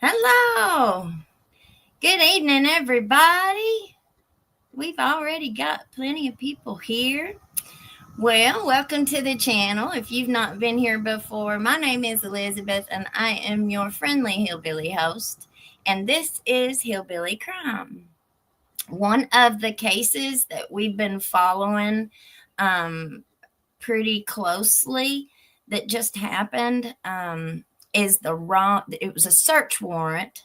Hello. Good evening, everybody. We've already got plenty of people here. Well, welcome to the channel. If you've not been here before, my name is Elizabeth and I am your friendly hillbilly host. And this is Hillbilly Crime. One of the cases that we've been following um, pretty closely that just happened is it was a search warrant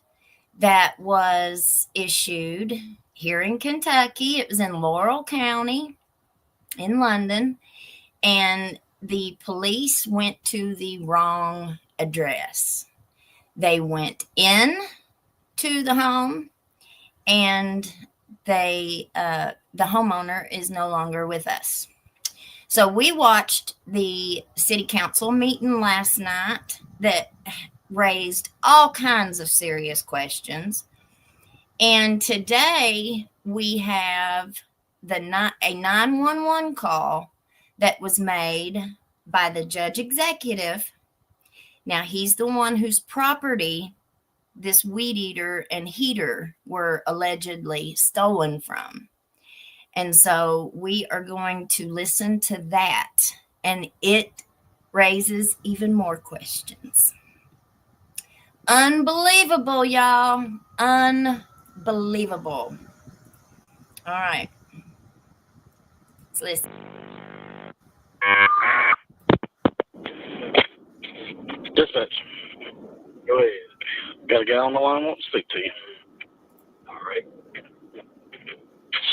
that was issued here in Kentucky. It was in Laurel County in London, and the police went to the wrong address. They went in to the home, and the homeowner is no longer with us. So we watched the city council meeting last night that raised all kinds of serious questions. And today we have a 911 call that was made by the judge executive. Now, he's the one whose property this weed eater and heater were allegedly stolen from. And so we are going to listen to that, and it raises even more questions. Unbelievable, y'all. Unbelievable. All right. Let's listen. Dispatch. Go ahead. Got a guy on the line I want to speak to you. All right.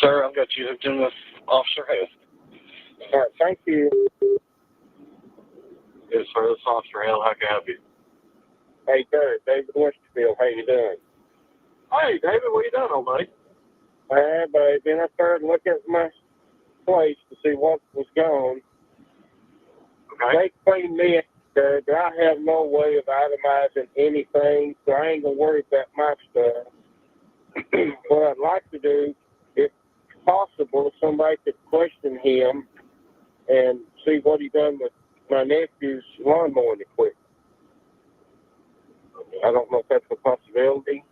Sir, I've got you hooked in with Officer Hale. All right. Thank you. Yes, sir. This is Officer Hale. How can I help you? Hey, David Westerfield. How you doing? Hey, David. What you doing, old buddy? Hey, baby. Been up there and look at my place to see what was gone. Okay. They cleaned me up there, but I have no way of itemizing anything, so I ain't going to worry about my stuff. What I'd like to do, if possible, if somebody could question him and see what he done with my nephew's lawn mowing equipment. I don't know if that's a possibility.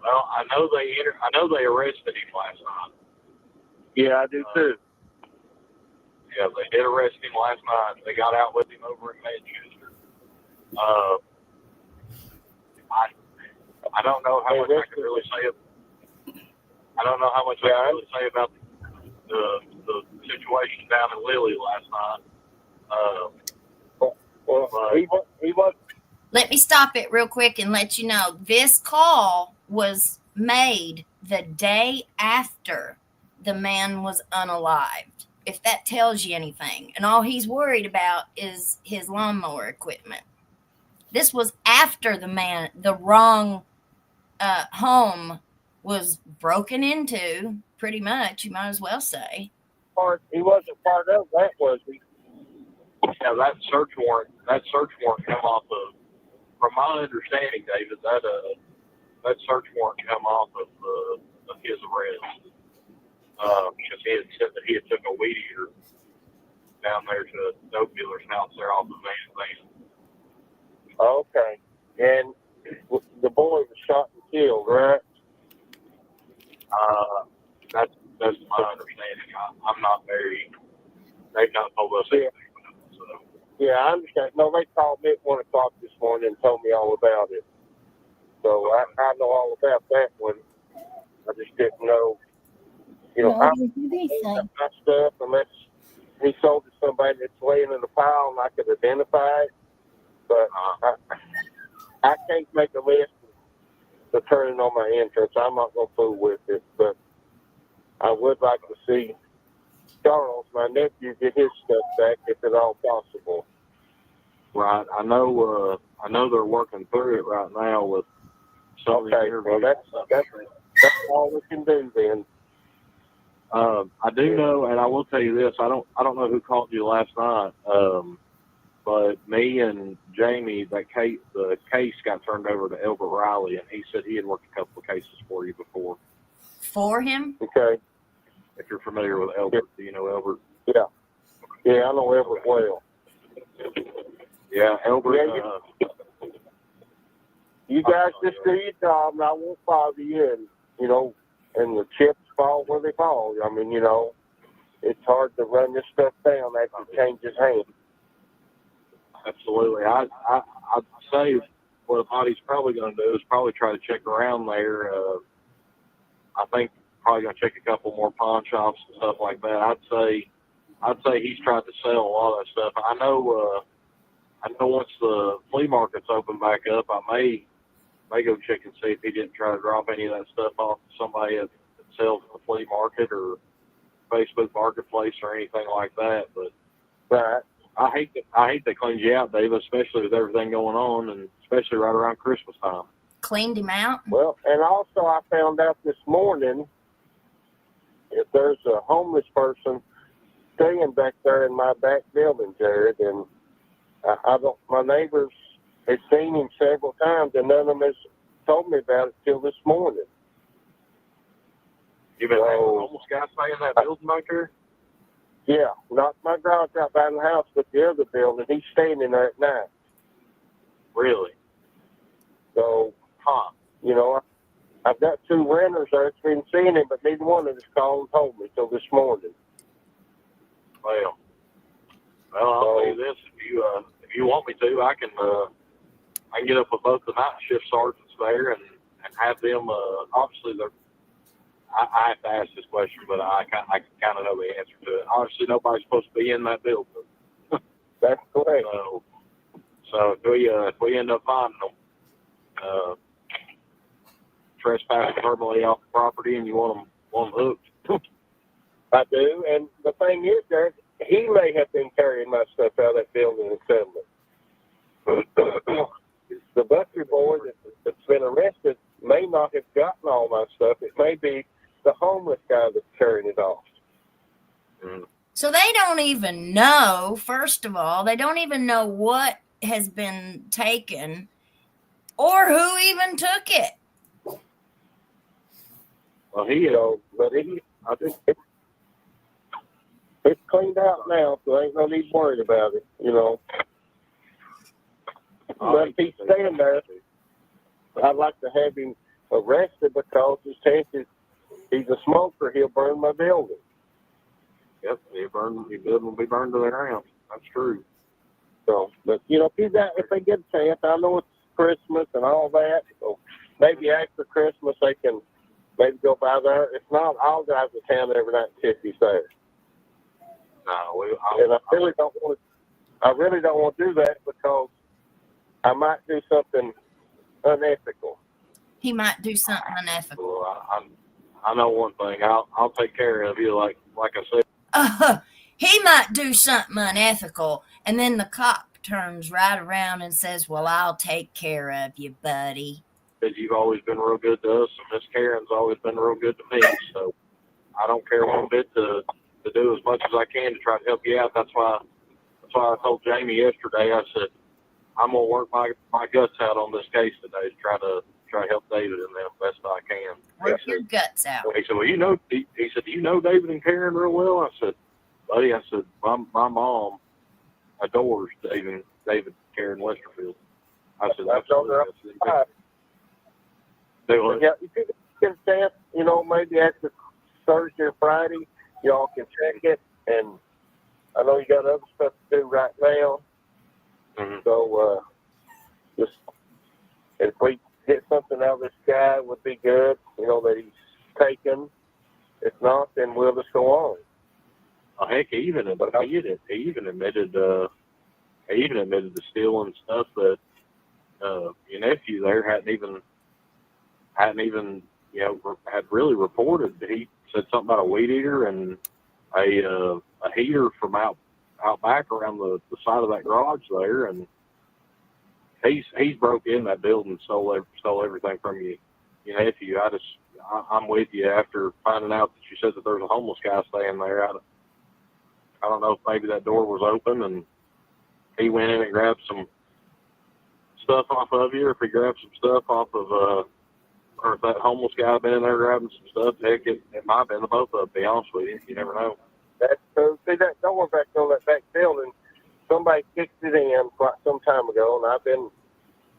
Well, I know they arrested him last night. Yeah, I do too. Yeah, they did arrest him last night. They got out with him over in Manchester. I don't know how much I can really say. I don't know how much I can really say about the situation down in Lilly last night. He was. Let me stop it real quick and let you know this call was made the day after the man was unalived, if that tells you anything. And all he's worried about is his lawnmower equipment. This was after the wrong home was broken into, pretty much, you might as well say. He wasn't part of that, was he? Yeah, that search warrant came off of, from my understanding, David, that search warrant came off of his arrest. Because he had took a weed eater down there to a dope dealer's house there off of Van. Okay. And the boy was shot and killed, right? That's my understanding. I'm not very. They've not told us anything about it. So. Yeah, I understand. No, they called me at 1 o'clock this morning and told me all about it. So I know all about that one. I just didn't know. You know, I don't have my stuff unless he sold it to somebody that's laying in a pile and I could identify it. But I can't make a list to turn it on my entrance. I'm not going to fool with it. But I would like to see Charles, my nephew, get his stuff back if at all possible. Right. I know they're working through it right now with some. Okay. Well, that's all we can do then. I do know, and I will tell you this. I don't know who called you last night, but me and Jamie, the case got turned over to Elbert Riley, and he said he had worked a couple of cases for you before. For him? Okay. If you're familiar with Elbert, do you know Elbert? Yeah. Yeah, I know Elbert well. Yeah, Elbert. you guys just do your job, and I won't bother you. And and the chips fall where they fall. I mean, it's hard to run this stuff down after it changes hands. Absolutely. I'd say what Audie's probably going to do is probably try to check around there. I think probably going to check a couple more pawn shops and stuff like that. I'd say he's tried to sell a lot of that stuff. I know once the flea market's open back up, I may go check and see if he didn't try to drop any of that stuff off to somebody that sells at the flea market or Facebook Marketplace or anything like that. But Right. I hate they cleaned you out, Dave, especially with everything going on, and especially right around Christmas time. Cleaned him out? Well, and also I found out this morning if there's a homeless person staying back there in my back building, Jared, and my neighbors have seen him several times, and none of them has told me about it till this morning. You been having a homeless guy stay in that building back there? Yeah, not my garage right by the house, but the other building. He's staying in there at night. Really? So, I've got 2 renters there that's been seeing him, but neither one of them called and told me till this morning. Well, I'll tell you this: if you want me to, I can get up with both the night shift sergeants there and have them. Obviously, I have to ask this question, but I kind of know the answer to it. Obviously, nobody's supposed to be in that building. That's correct. So if we end up finding them trespassing verbally off the property, and you want them hooked, I do, and the thing is, Jared, he may have been carrying my stuff out of that building and selling it. The butcher boy that's been arrested may not have gotten all my stuff. It may be the homeless guy that's carrying it off. So they don't even know, first of all, they don't even know what has been taken or who even took it. Well, I think it's cleaned out now, so ain't no need worried about it, But if he's staying there, I'd like to have him arrested because his chances, he's a smoker, he'll burn my building. Yep, your building will be burned to the ground. That's true. So, but if they get a chance, I know it's Christmas and all that, so maybe after Christmas they can maybe go by there. If not, I'll drive to town every night and check he's there. No, and I really don't want to do that because I might do something unethical. He might do something unethical. Well, I know one thing. I'll take care of you, like I said. He might do something unethical, and then the cop turns right around and says, "Well, I'll take care of you, buddy." Because you've always been real good to us, and Miss Karen's always been real good to me. So I don't care one bit to do as much as I can to try to help you out. That's why I told Jamie yesterday. I said I'm gonna work my guts out on this case today to try to help David and them best I can. Work your guts out. He said, "Well, he said, do you know David and Karen real well?" I said, "Buddy," I said, my mom adores David and Karen Westerfield. I said, "Absolutely." Yeah, if you get a chance, maybe after Thursday or Friday, y'all can check it. And I know you got other stuff to do right now. Mm-hmm. So, just if we get something out of this guy, would be good. That he's taken. If not, then we'll just go on. Oh, heck, he even admitted to stealing stuff that your nephew there hadn't even had really reported. He said something about a weed eater and a heater from out back around the side of that garage there, and he's broke in that building and stole everything from your nephew. I'm with you after finding out that you said that there's a homeless guy staying there. I don't know if maybe that door was open and he went in and grabbed some stuff off of you, or if he grabbed some stuff off of or if that homeless guy had been in there grabbing some stuff. Heck, it might have been the both of them, to be honest with you. You never know. That's true. See, that door back on that back building, somebody kicked it in quite some time ago, and I've been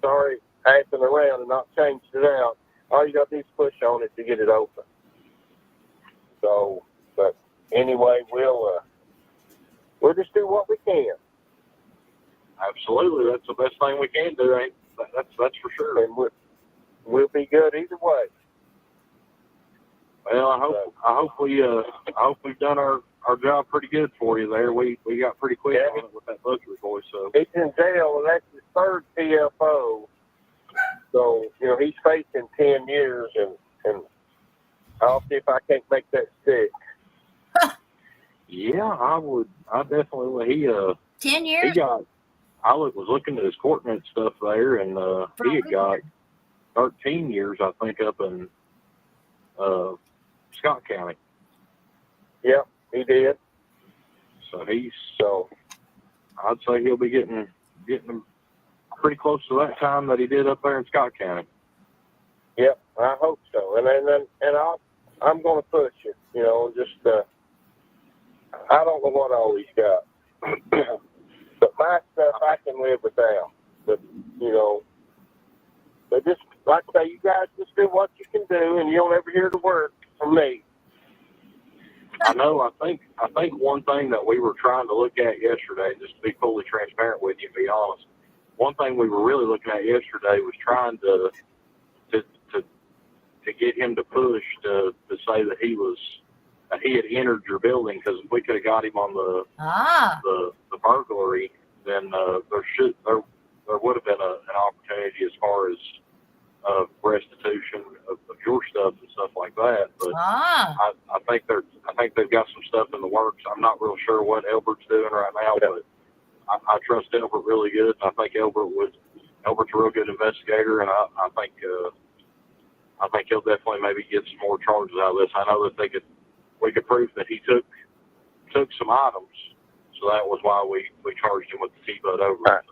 sorry acting around and not changed it out, all you got to do is push on it to get it open. So, but anyway, we'll just do what we can. Absolutely, that's the best thing we can do, ain't? That's for sure. And we'll be good either way. Well, I hope we've done our job pretty good for you there. We got pretty quick on it with that butcher voice. So he's in jail, and that's his third TFO. So he's facing 10 years, and I'll see if I can't make that stick. Yeah, I would. I definitely would. 10 years? I was looking at his court and stuff there, and he had got 13 years, I think, up in Scott County. Yep, he did. So I'd say he'll be getting pretty close to that time that he did up there in Scott County. Yep, I hope so. And I'm going to push it. Just I don't know what all he's got, but my stuff I can live without. But but just like I say, you guys just do what you can do, and you'll never hear the word from me. I know. I think one thing that we were trying to look at yesterday, just to be fully transparent with you, to be honest, one thing we were really looking at yesterday was trying to get him to push to say that he had entered your building, because if we could have got him on the burglary, then there would have been an opportunity as far as restitution of your stuff and stuff like that. But I think they've got some stuff in the works. I'm not real sure what Elbert's doing right now, but I trust Elbert really good. I think Elbert's a real good investigator, and I think he'll definitely maybe get some more charges out of this. I know that we could prove that he took some items, so that was why we charged him with the T-Butt over. Right.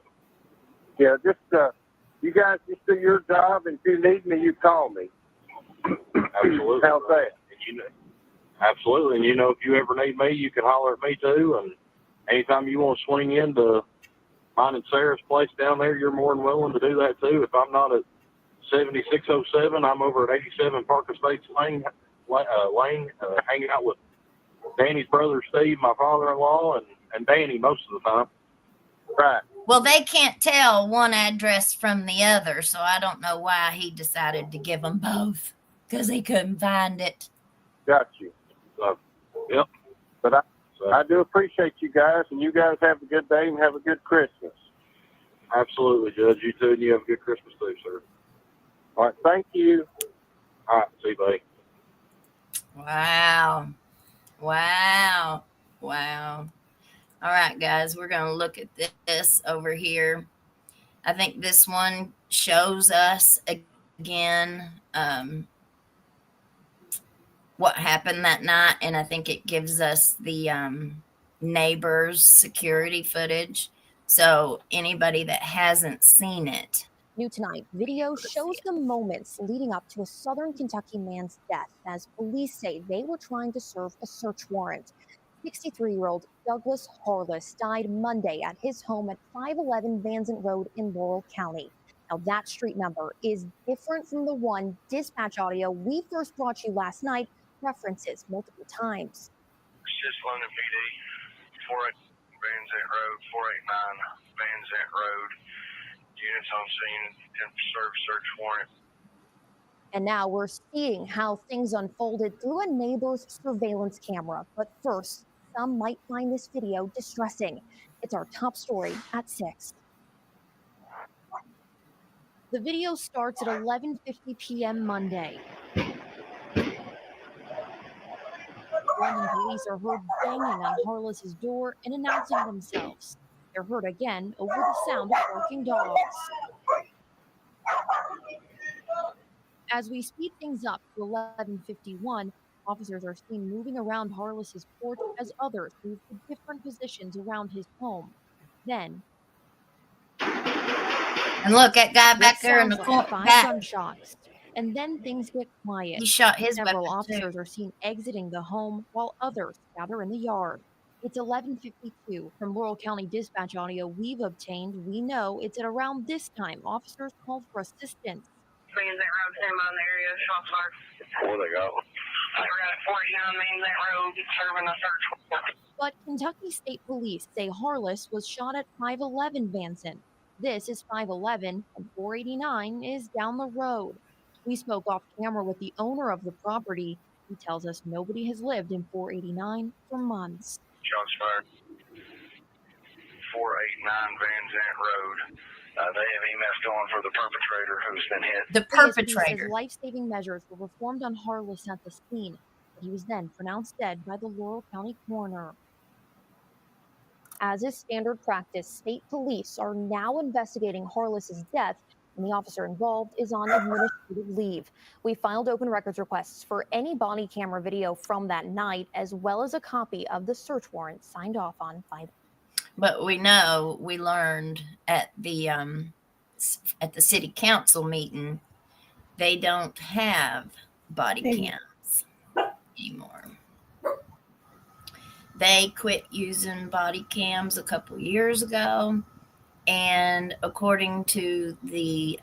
Yeah, just you guys just do your job, and if you need me, you call me. Absolutely. How's that? Absolutely, and if you ever need me, you can holler at me too. And anytime you want to swing into mine and Sarah's place down there, you're more than willing to do that too. If I'm not at 7607, I'm over at 87 Park Estates Lane, hanging out with Danny's brother Steve, my father-in-law, and Danny most of the time. Right. Well, they can't tell one address from the other, so I don't know why he decided to give them both, because he couldn't find it. Got you. Yep. But I do appreciate you guys, and you guys have a good day and have a good Christmas. Absolutely, Judge. You too, and you have a good Christmas too, sir. All right, thank you. All right, see you, buddy. Wow. All right, guys, we're going to look at this over here. I think this one shows us again what happened that night, and I think it gives us the neighbors' security footage. So anybody that hasn't seen it. New tonight, video shows the moments leading up to a Southern Kentucky man's death as police say they were trying to serve a search warrant. 63-year-old Douglas Harless died Monday at his home at 511 Vanzant Road in Laurel County. Now, that street number is different from the one dispatch audio we first brought you last night references multiple times. It's just London PD, 48 Vanzant Road, 489 Vanzant Road. Units on scene and serve search warrant. And now we're seeing how things unfolded through a neighbor's surveillance camera. But first, some might find this video distressing. It's our top story at 6. The video starts at 11:50 p.m. Monday. London police are heard banging on Harless's door and announcing themselves. They're heard again over the sound of barking dogs. As we speed things up to 11:51, officers are seen moving around Harless's porch as others move to different positions around his home. Then, And look, that guy back there in the corner. Like 5 gunshots. And then things get quiet. He shot his Several weapon officers too. are seen exiting the home while others gather in the yard. It's 11:52 from Laurel County dispatch audio we've obtained. We know it's at around this time officers called for assistance. Means that road, same on the area, shots fired. Where they go? We're at 49 Means that road, serving a search warrant. But Kentucky State Police say Harless was shot at 511 Vanson. This is 511, and 489 is down the road. We spoke off camera with the owner of the property. He tells us nobody has lived in 489 for months. Shots fired. 489 Van Zant Road. They have EMS going for the perpetrator who's been hit. The perpetrator. Says life-saving measures were performed on Harless at the scene. He was then pronounced dead by the Laurel County coroner. As is standard practice, state police are now investigating Harless's death, and the officer involved is on administrative leave. We filed open records requests for any body camera video from that night, as well as a copy of the search warrant signed off on by. But we learned at the city council meeting, they don't have body cams anymore. They quit using body cams a couple years ago. And according to the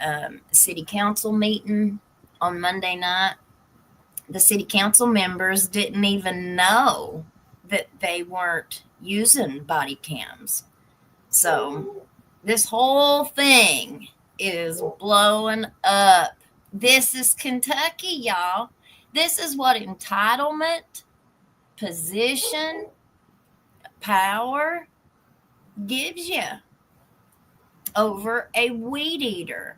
city council meeting on Monday night, the city council members didn't even know that they weren't using body cams. So this whole thing is blowing up. This is Kentucky, y'all. This is what entitlement, position, power gives you over a weed eater.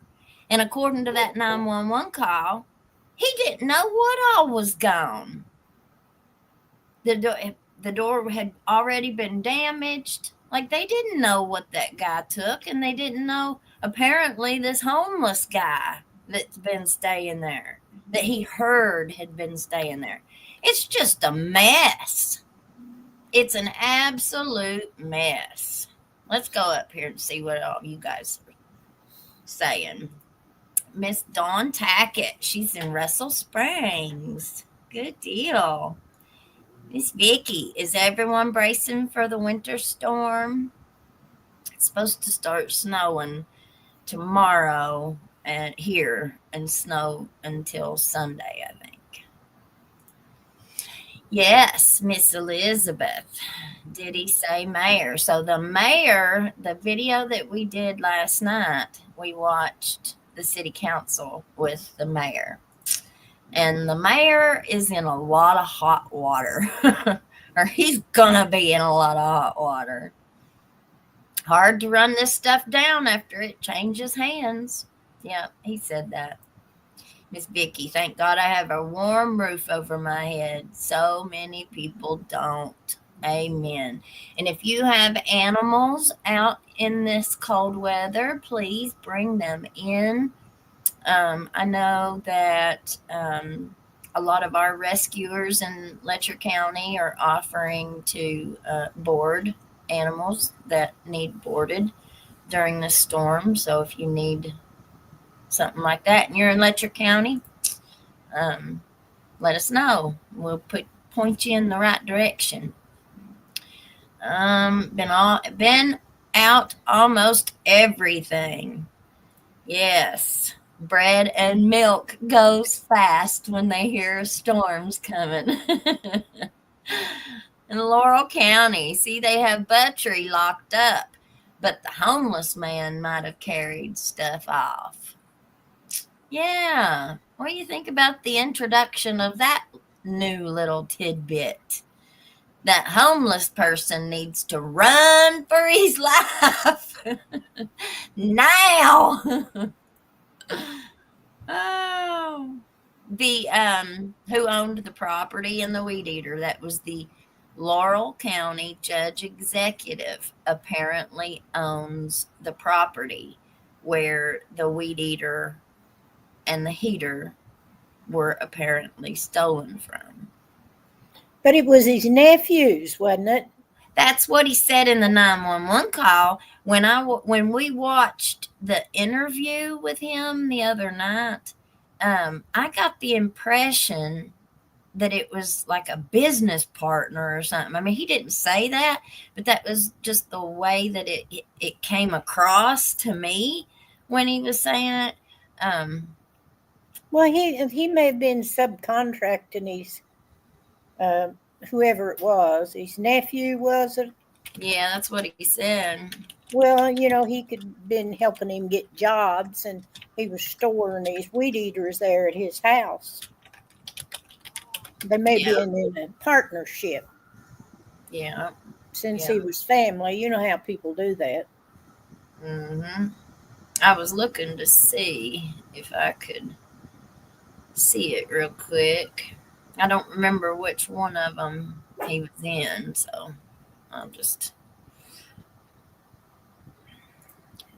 And according to that 911 call, he didn't know what all was gone. The door had already been damaged. Like, they didn't know what that guy took, and they didn't know, apparently, this homeless guy that's been staying there, that he heard had been staying there. It's just a mess. It's an absolute mess. Let's go up here and see what all you guys are saying. Miss Dawn Tackett, she's in Russell Springs. Good deal. Miss Vicky, is everyone bracing for the winter storm? It's supposed to start snowing tomorrow here and snow until Sunday, I think. Yes, Miss Elizabeth. Did he say mayor? So the mayor, the video that we did last night, we watched the city council with the mayor. And the mayor is in a lot of hot water. Or he's gonna be in a lot of hot water. Hard to run this stuff down after it changes hands. Yeah, he said that. Miss Vicky, thank God I have a warm roof over my head. So many people don't. Amen. And if you have animals out in this cold weather, please bring them in. I know that a lot of our rescuers in Letcher County are offering to board animals that need boarded during the storm. So if you need something like that and you're in Letcher County, let us know. We'll point you in the right direction. Been out almost everything. Yes. Bread and milk goes fast when they hear a storm's coming. In Laurel County, see, they have Buttrey locked up, but the homeless man might have carried stuff off. Yeah. What do you think about the introduction of that new little tidbit? That homeless person needs to run for his life now. Oh, the who owned the property and the weed eater? That was the Laurel County Judge Executive. Apparently owns the property where the weed eater and the heater were apparently stolen from. But it was his nephew's, wasn't it? That's what he said in the 911 call. When we watched the interview with him the other night, I got the impression that it was like a business partner or something. I mean, he didn't say that, but that was just the way that it came across to me when he was saying it. Well, he may have been subcontracting his whoever it was, his nephew, was it? Yeah, that's what he said. Well, he could have been helping him get jobs, and he was storing these weed eaters there at his house. They may be in a partnership. Yeah. Since he was family, you know how people do that. Mm-hmm. I was looking to see if I could see it real quick. I don't remember which one of them he was in, so I'll just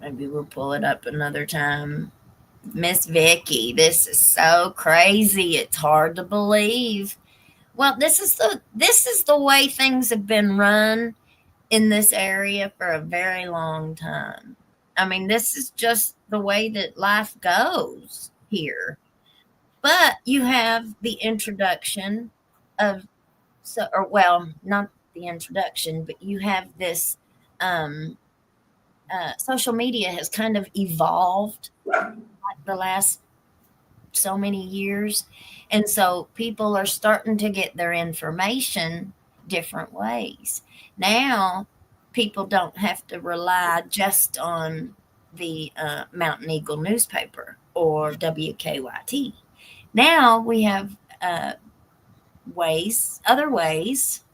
maybe we'll pull it up another time. Miss Vicky, this is so crazy. It's hard to believe. Well, this is the way things have been run in this area for a very long time. I mean, this is just the way that life goes here. But you have the introduction of not the introduction, but you have this social media has kind of evolved like the last so many years. And so people are starting to get their information different ways. Now, people don't have to rely just on the Mountain Eagle newspaper or WKYT. Now we have other ways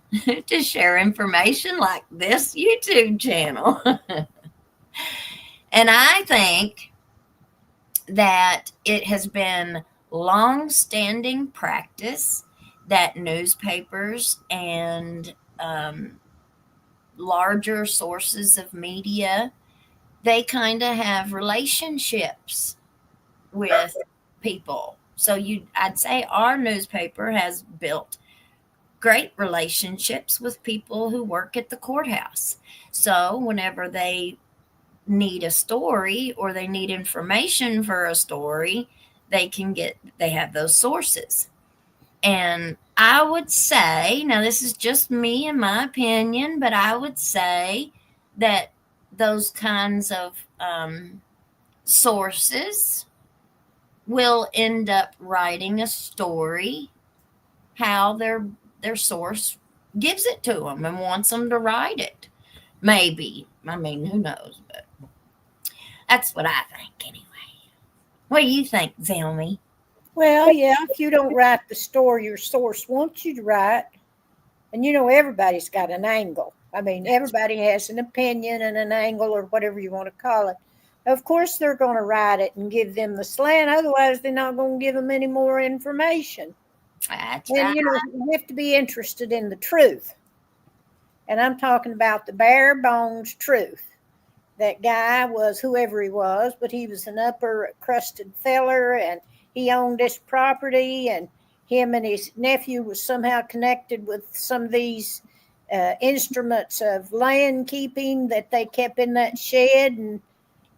to share information like this YouTube channel. And I think that it has been long-standing practice that newspapers and larger sources of media, they kind of have relationships with people. So I'd say our newspaper has built great relationships with people who work at the courthouse. So whenever they need a story or they need information for a story, they have those sources. And I would say, now this is just me and my opinion, but I would say that those kinds of sources will end up writing a story how their source gives it to them and wants them to write it. Maybe. I mean, who knows? But that's what I think anyway. What do you think, Zelmy? Well, yeah, if you don't write the story your source wants you to write, and everybody's got an angle. I mean, everybody has an opinion and an angle or whatever you want to call it. Of course, they're going to write it and give them the slant. Otherwise, they're not going to give them any more information. That's and, right. You have to be interested in the truth. And I'm talking about the bare bones truth. That guy was whoever he was, but he was an upper crusted feller, and he owned this property, and him and his nephew was somehow connected with some of these instruments of land keeping that they kept in that shed, and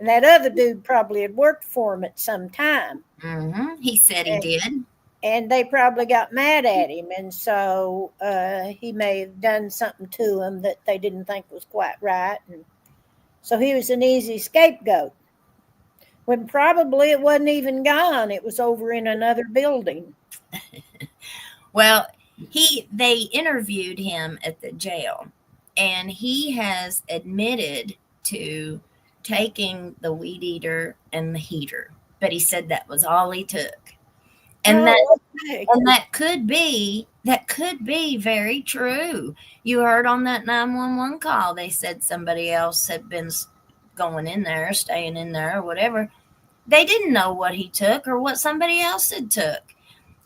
that other dude probably had worked for him at some time. Mm-hmm. He said he did. And they probably got mad at him, and so he may have done something to him that they didn't think was quite right, and so he was an easy scapegoat. When probably it wasn't even gone. It was over in another building. Well, they interviewed him at the jail, and he has admitted to taking the weed eater and the heater, but he said that was all he took. And that could be very true. You heard on that 911 call, they said somebody else had been going in there, staying in there or whatever. They didn't know what he took or what somebody else had took.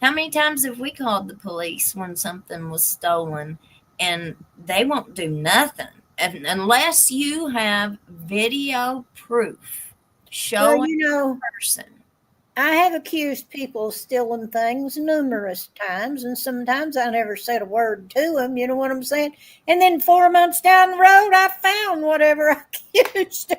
How many times have we called the police when something was stolen and they won't do nothing unless you have video proof showing the person? I have accused people of stealing things numerous times, and sometimes I never said a word to them, you know what I'm saying? And then 4 months down the road, I found whatever I accused.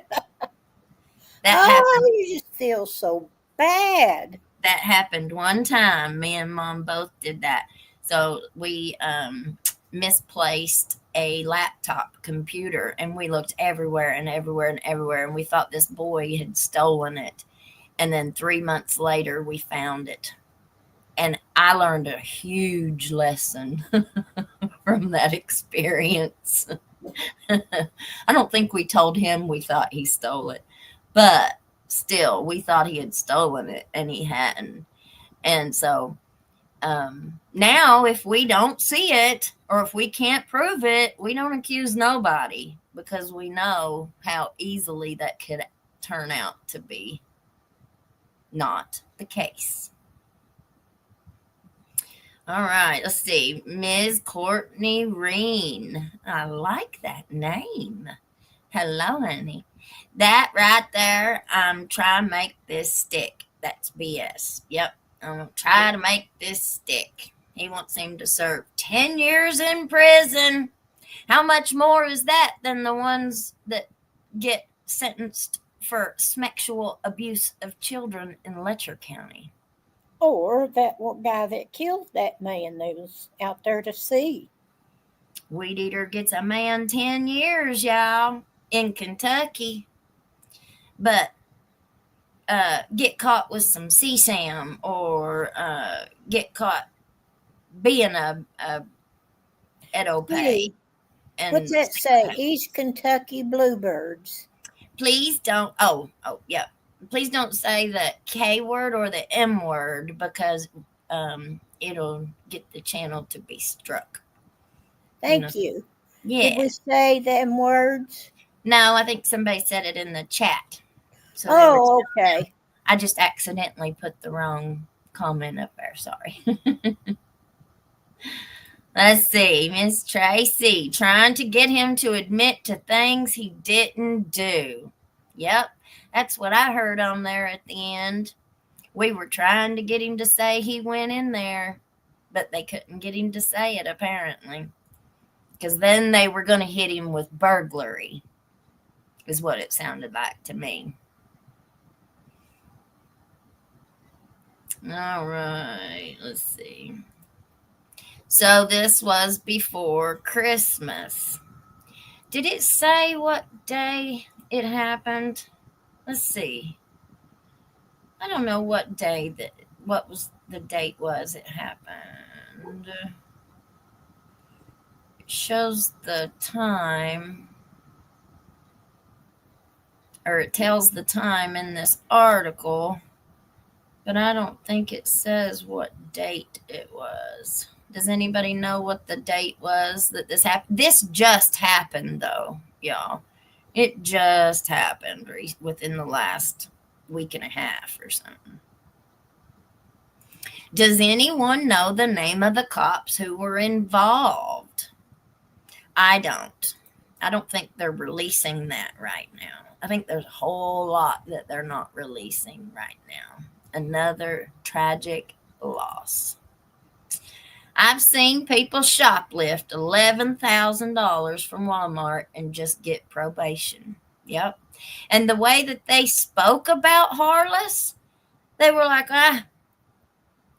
You just feel so bad. That happened one time. Me and Mom both did that. So we misplaced a laptop computer, and we looked everywhere and everywhere and everywhere, and we thought this boy had stolen it. And then 3 months later, we found it. And I learned a huge lesson from that experience. I don't think we told him we thought he stole it, but still, we thought he had stolen it, and he hadn't. And so now, if we don't see it, or if we can't prove it, we don't accuse nobody, because we know how easily that could turn out to be not the case. All right, let's see. Ms. Courtney Reen. I like that name. Hello, honey. That right there, I'm trying to make this stick. That's BS. Yep. I'm going to try to make this stick. He wants him to serve 10 years in prison. How much more is that than the ones that get sentenced for sexual abuse of children in Letcher County? Or that guy that killed that man that was out there to sea. Weed Eater gets a man 10 years, y'all, in Kentucky. But get caught with some CSAM, or get caught being a Edo Pay. And what's that say? East Kentucky Bluebirds. Please don't. Oh, yeah. Please don't say the K word or the M word, because it'll get the channel to be struck. Thank you. Yeah. Did we say them words? No, I think somebody said it in the chat. So okay. I just accidentally put the wrong comment up there. Sorry. Let's see. Miss Tracy, trying to get him to admit to things he didn't do. Yep. That's what I heard on there at the end. We were trying to get him to say he went in there, but they couldn't get him to say it, apparently. Because then they were going to hit him with burglary, is what it sounded like to me. All right, let's see. So this was before Christmas. Did it say what day it happened? Let's see. I don't know what day what was the date was it happened. It shows the time, or it tells the time in this article, but I don't think it says what date it was. Does anybody know what the date was that this happened? This just happened, though, y'all. It just happened within the last week and a half or something. Does anyone know the name of the cops who were involved? I don't. I don't think they're releasing that right now. I think there's a whole lot that they're not releasing right now. Another tragic loss. I've seen people shoplift $11,000 from Walmart and just get probation. Yep. And the way that they spoke about Harless, they were like,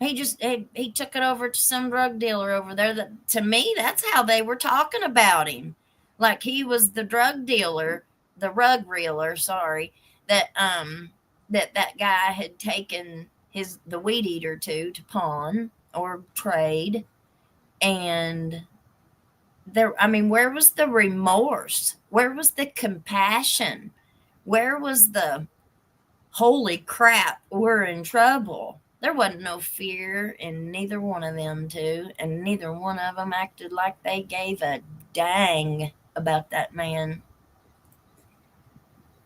he took it over to some drug dealer over there. To me, that's how they were talking about him. Like he was the drug dealer, the rug reeler, that guy had taken the weed eater to pawn or trade. And where was the remorse? Where was the compassion? Where was the holy crap, we're in trouble? There wasn't no fear in neither one of them two, and neither one of them acted like they gave a dang about that man.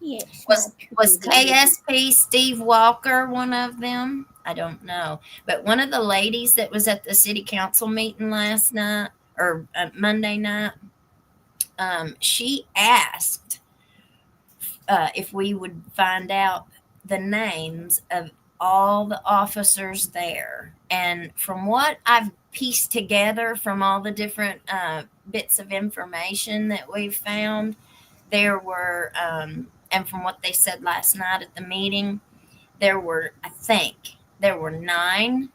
Yes. Was KSP Steve Walker one of them? I don't know. But one of the ladies that was at the city council meeting last night, or Monday night, she asked if we would find out the names of all the officers there. And from what I've pieced together from all the different bits of information that we've found, there were, and from what they said last night at the meeting, there were 9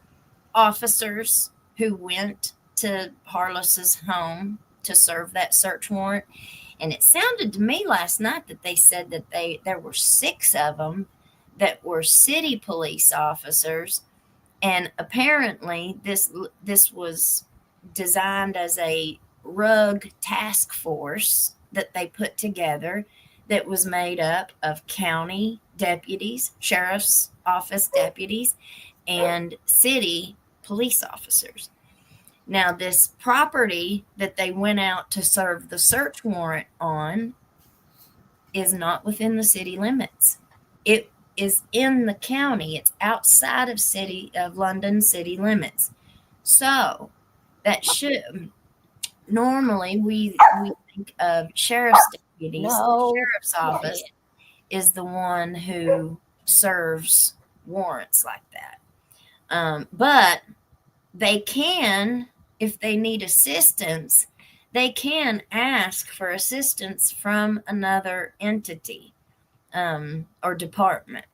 officers who went to Harless's home to serve that search warrant. And it sounded to me last night that they said that there were 6 of them that were city police officers. And apparently this was designed as a rogue task force that they put together that was made up of county deputies, sheriff's office deputies, and city police officers. Now, this property that they went out to serve the search warrant on is not within the city limits. It is in the county. It's outside of London city limits. So that should normally we think of sheriff's deputies. No. The sheriff's office is the one who serves warrants like that. But they can, if they need assistance, they can ask for assistance from another entity or department.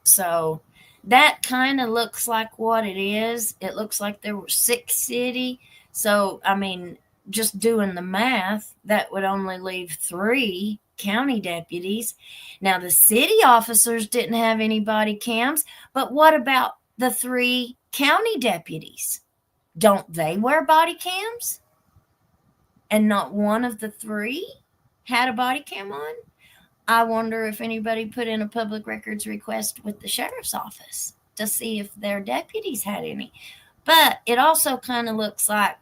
So that kind of looks like what it is. It looks like there were 6 city. So, I mean, just doing the math, that would only leave 3 county deputies. Now, the city officers didn't have any body cams, but what about the 3 county deputies? Don't they wear body cams? And not one of the 3 had a body cam on? I wonder if anybody put in a public records request with the sheriff's office to see if their deputies had any. But it also kind of looks like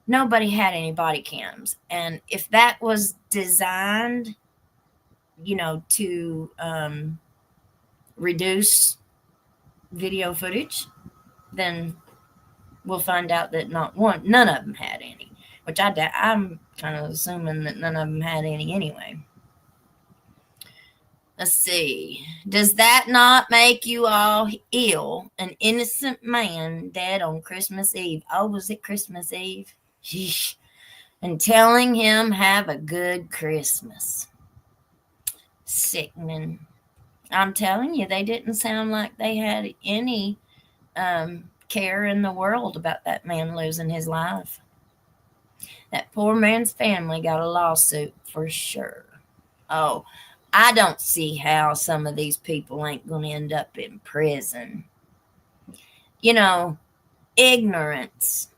nobody had any body cams. And if that was designed, to reduce video footage, then we'll find out that none of them had any, which I'm kind of assuming that none of them had any anyway. Let's see. Does that not make you all ill? An innocent man dead on Christmas Eve. Oh, was it Christmas Eve? Sheesh. And telling him have a good Christmas. Sickening. I'm telling you, they didn't sound like they had any care in the world about that man losing his life. That poor man's family got a lawsuit for sure. Oh, I don't see how some of these people ain't going to end up in prison. Ignorance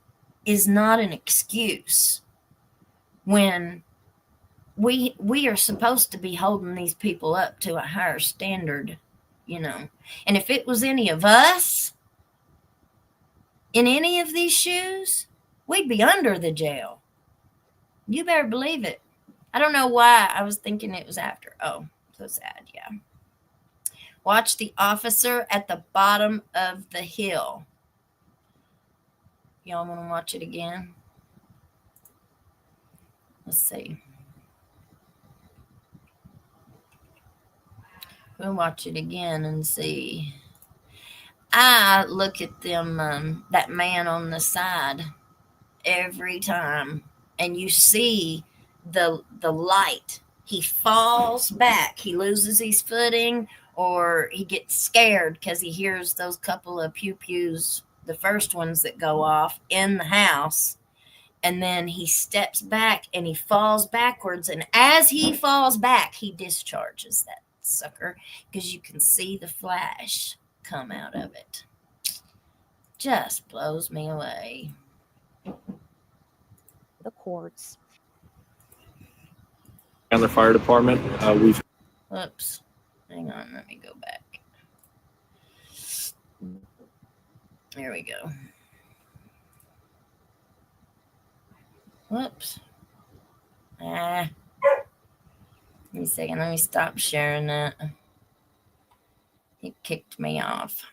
is not an excuse when we are supposed to be holding these people up to a higher standard, And if it was any of us in any of these shoes, we'd be under the jail. You better believe it. I don't know why I was thinking it was after. Oh, so sad, yeah. Watch the officer at the bottom of the hill. Y'all want to watch it again? Let's see. We'll watch it again and see. I look at them, that man on the side every time, and you see the light. He falls back. He loses his footing, or he gets scared because he hears those couple of pew-pews, the first ones that go off in the house. And then he steps back and he falls backwards. And as he falls back, he discharges that sucker because you can see the flash come out of it. Just blows me away. The courts. And the fire department, Whoops. Hang on, let me go back. There we go. Whoops. Give me a second. Let me stop sharing that. It kicked me off.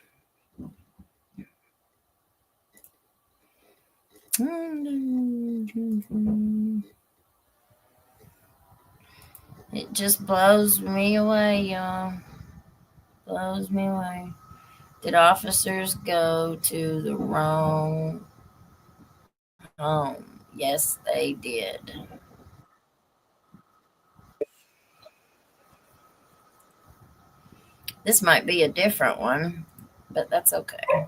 It just blows me away, y'all. Blows me away. Did officers go to the wrong home? Yes, they did. This might be a different one, but that's okay.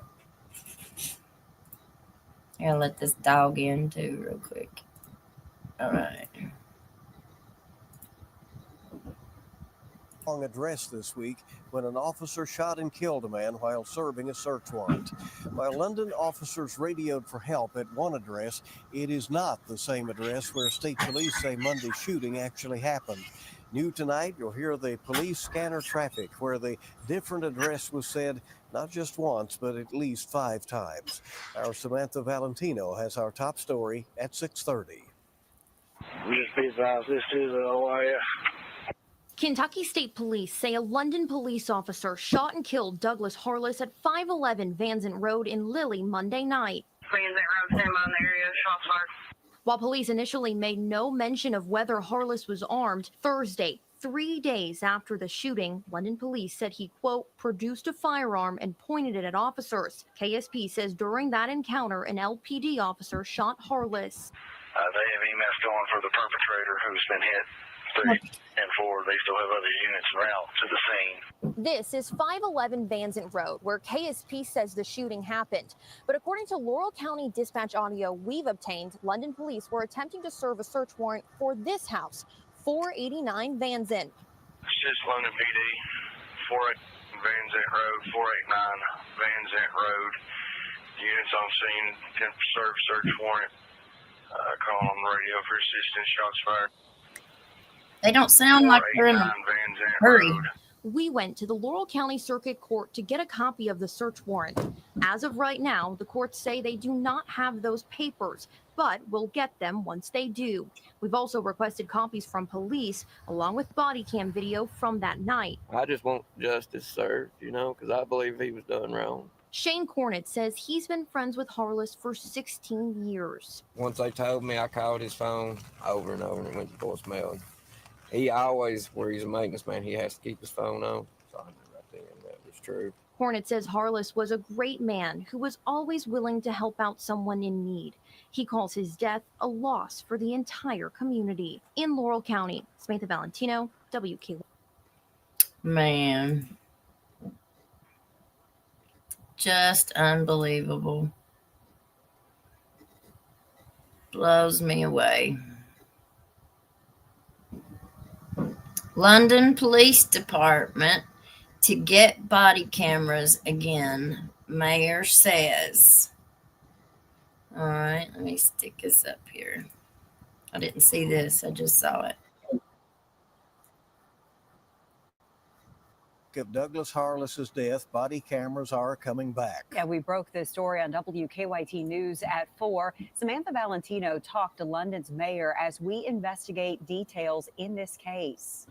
I'm going to let this dog in too real quick. All right. Long address this week when an officer shot and killed a man while serving a search warrant. While London officers radioed for help at one address, it is not the same address where state police say Monday's shooting actually happened. New tonight, you'll hear the police scanner traffic where the different address was said not just once, but at least 5 times. Our Samantha Valentino has our top story at 6:30. We just be advised this is OIF. Kentucky State Police say a London police officer shot and killed Douglas Harless at 511 Vanzant Road in Lilly Monday night. Vanzant Road, same on the area, shots fired. While police initially made no mention of whether Harless was armed, Thursday, 3 days after the shooting, London police said he, quote, produced a firearm and pointed it at officers. KSP says during that encounter, an LPD officer shot Harless. They have EMS going for the perpetrator who's been hit. 3 and 4, they still have other units en route to the scene. This is 511 Vanzant Road, where KSP says the shooting happened. But according to Laurel County dispatch audio we've obtained, London police were attempting to serve a search warrant for this house, 489 Vanzant. It's just London PD, 48 Vanzant Road, 489 Vanzant Road. Units on scene, attempt to serve search warrant. Call on the radio for assistance, shots fired. They don't sound like they're in a hurry. We went to the Laurel County Circuit Court to get a copy of the search warrant. As of right now, the courts say they do not have those papers, but we'll get them once they do. We've also requested copies from police, along with body cam video from that night. I just want justice served, because I believe he was done wrong. Shane Cornett says he's been friends with Harless for 16 years. Once they told me, I called his phone over and over and it went to voicemail. He always, where he's a maintenance man, he has to keep his phone on. So I knew right then that was true. Cornett says Harless was a great man who was always willing to help out someone in need. He calls his death a loss for the entire community. In Laurel County, Samantha Valentino, WK. Man. Just unbelievable. Blows me away. London Police Department to get body cameras again, mayor says. All right, let me stick this up here. I didn't see this, I just saw it. Of Douglas Harless's death, body cameras are coming back. Yeah, we broke this story on WKYT News at 4. Samantha Valentino talked to London's mayor as we investigate details in this case.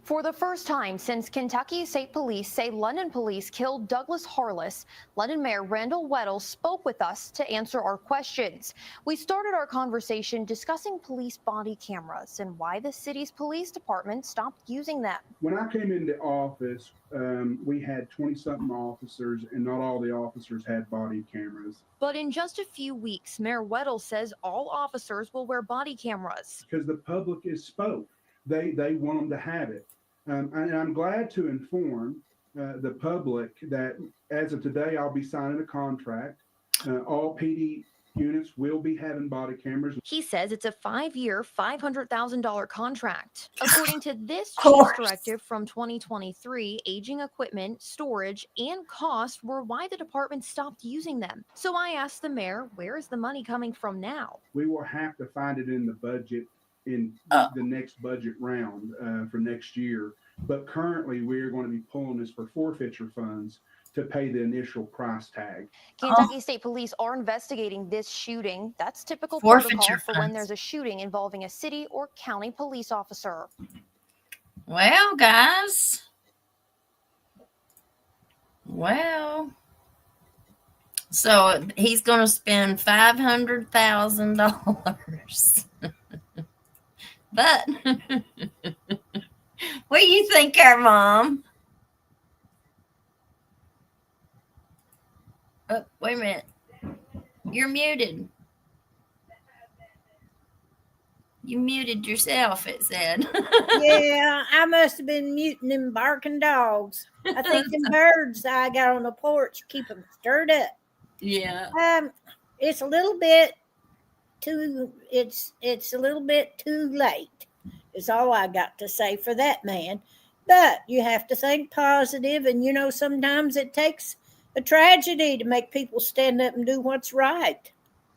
For the first time since Kentucky State Police say London police killed Douglas Harless, London Mayor Randall Weddle spoke with us to answer our questions. We started our conversation discussing police body cameras and why the city's police department stopped using them. When I came into office, we had 20-something officers, and not all the officers had body cameras. But in just a few weeks, Mayor Weddle says all officers will wear body cameras. Because the public is spoke. They want them to have it. And I'm glad to inform the public that as of today, I'll be signing a contract. All PD units will be having body cameras. He says it's a 5-year, $500,000 contract. According to this chief's directive from 2023, aging equipment, storage, and cost were why the department stopped using them. So I asked the mayor, where is the money coming from now? We will have to find it in the budget in the next budget round for next year. But currently, we're going to be pulling this for forfeiture funds to pay the initial price tag. Kentucky State Police are investigating this shooting. That's typical Forfeiture protocol for when funds. there's a shooting involving a city or county police officer. Well, guys. Well. So he's going to spend $500,000. But what do you think, our mom? Oh, wait a minute. You're muted. You muted yourself, it said. Yeah, I must have been muting them barking dogs. I think them birds I got on the porch keep them stirred up. Yeah. it's a little bit too, it's a little bit too late, is all I got to say for that man. But you have to think positive, and sometimes it takes a tragedy to make people stand up and do what's right.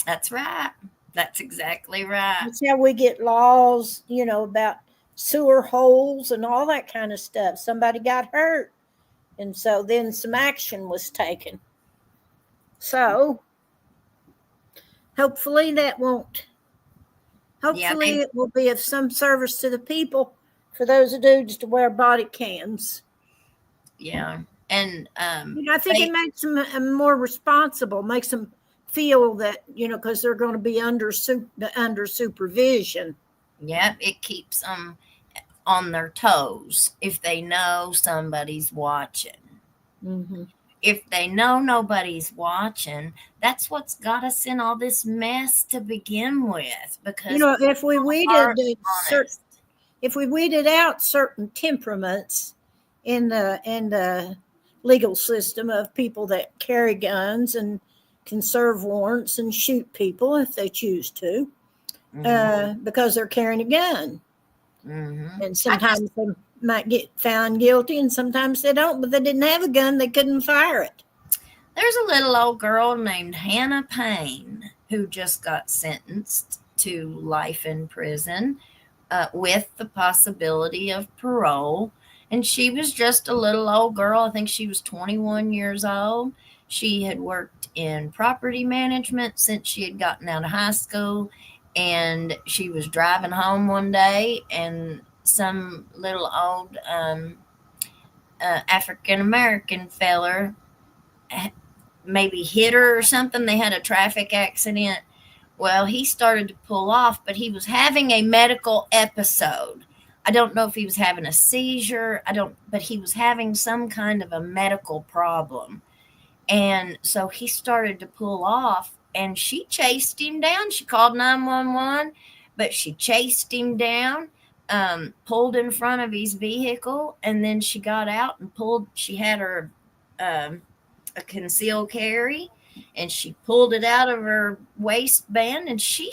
That's right. That's exactly right. That's how we get laws, about sewer holes and all that kind of stuff. Somebody got hurt, and so then some action was taken. So hopefully it will be of some service to the people for those dudes to wear body cams. Yeah. And I think it makes them more responsible, makes them feel that, because they're going to be under supervision. Yep, it keeps them on their toes if they know somebody's watching. Mm-hmm. If they know nobody's watching, that's what's got us in all this mess to begin with. Because if we weeded out certain temperaments in the legal system of people that carry guns and can serve warrants and shoot people if they choose to, because they're carrying a gun. Mm-hmm. And sometimes they might get found guilty and sometimes they don't, but they didn't have a gun, they couldn't fire it. There's a little old girl named Hannah Payne who just got sentenced to life in prison with the possibility of parole. And she was just a little old girl. I think she was 21 years old. She had worked in property management since she had gotten out of high school. And she was driving home one day, and some little old African-American feller maybe hit her or something. They had a traffic accident. Well, he started to pull off, but he was having a medical episode. I don't know if he was having a seizure. But he was having some kind of a medical problem. And so he started to pull off, and she chased him down. She called 911, but she chased him down, pulled in front of his vehicle, and then she got out and she had her a concealed carry, and she pulled it out of her waistband, and she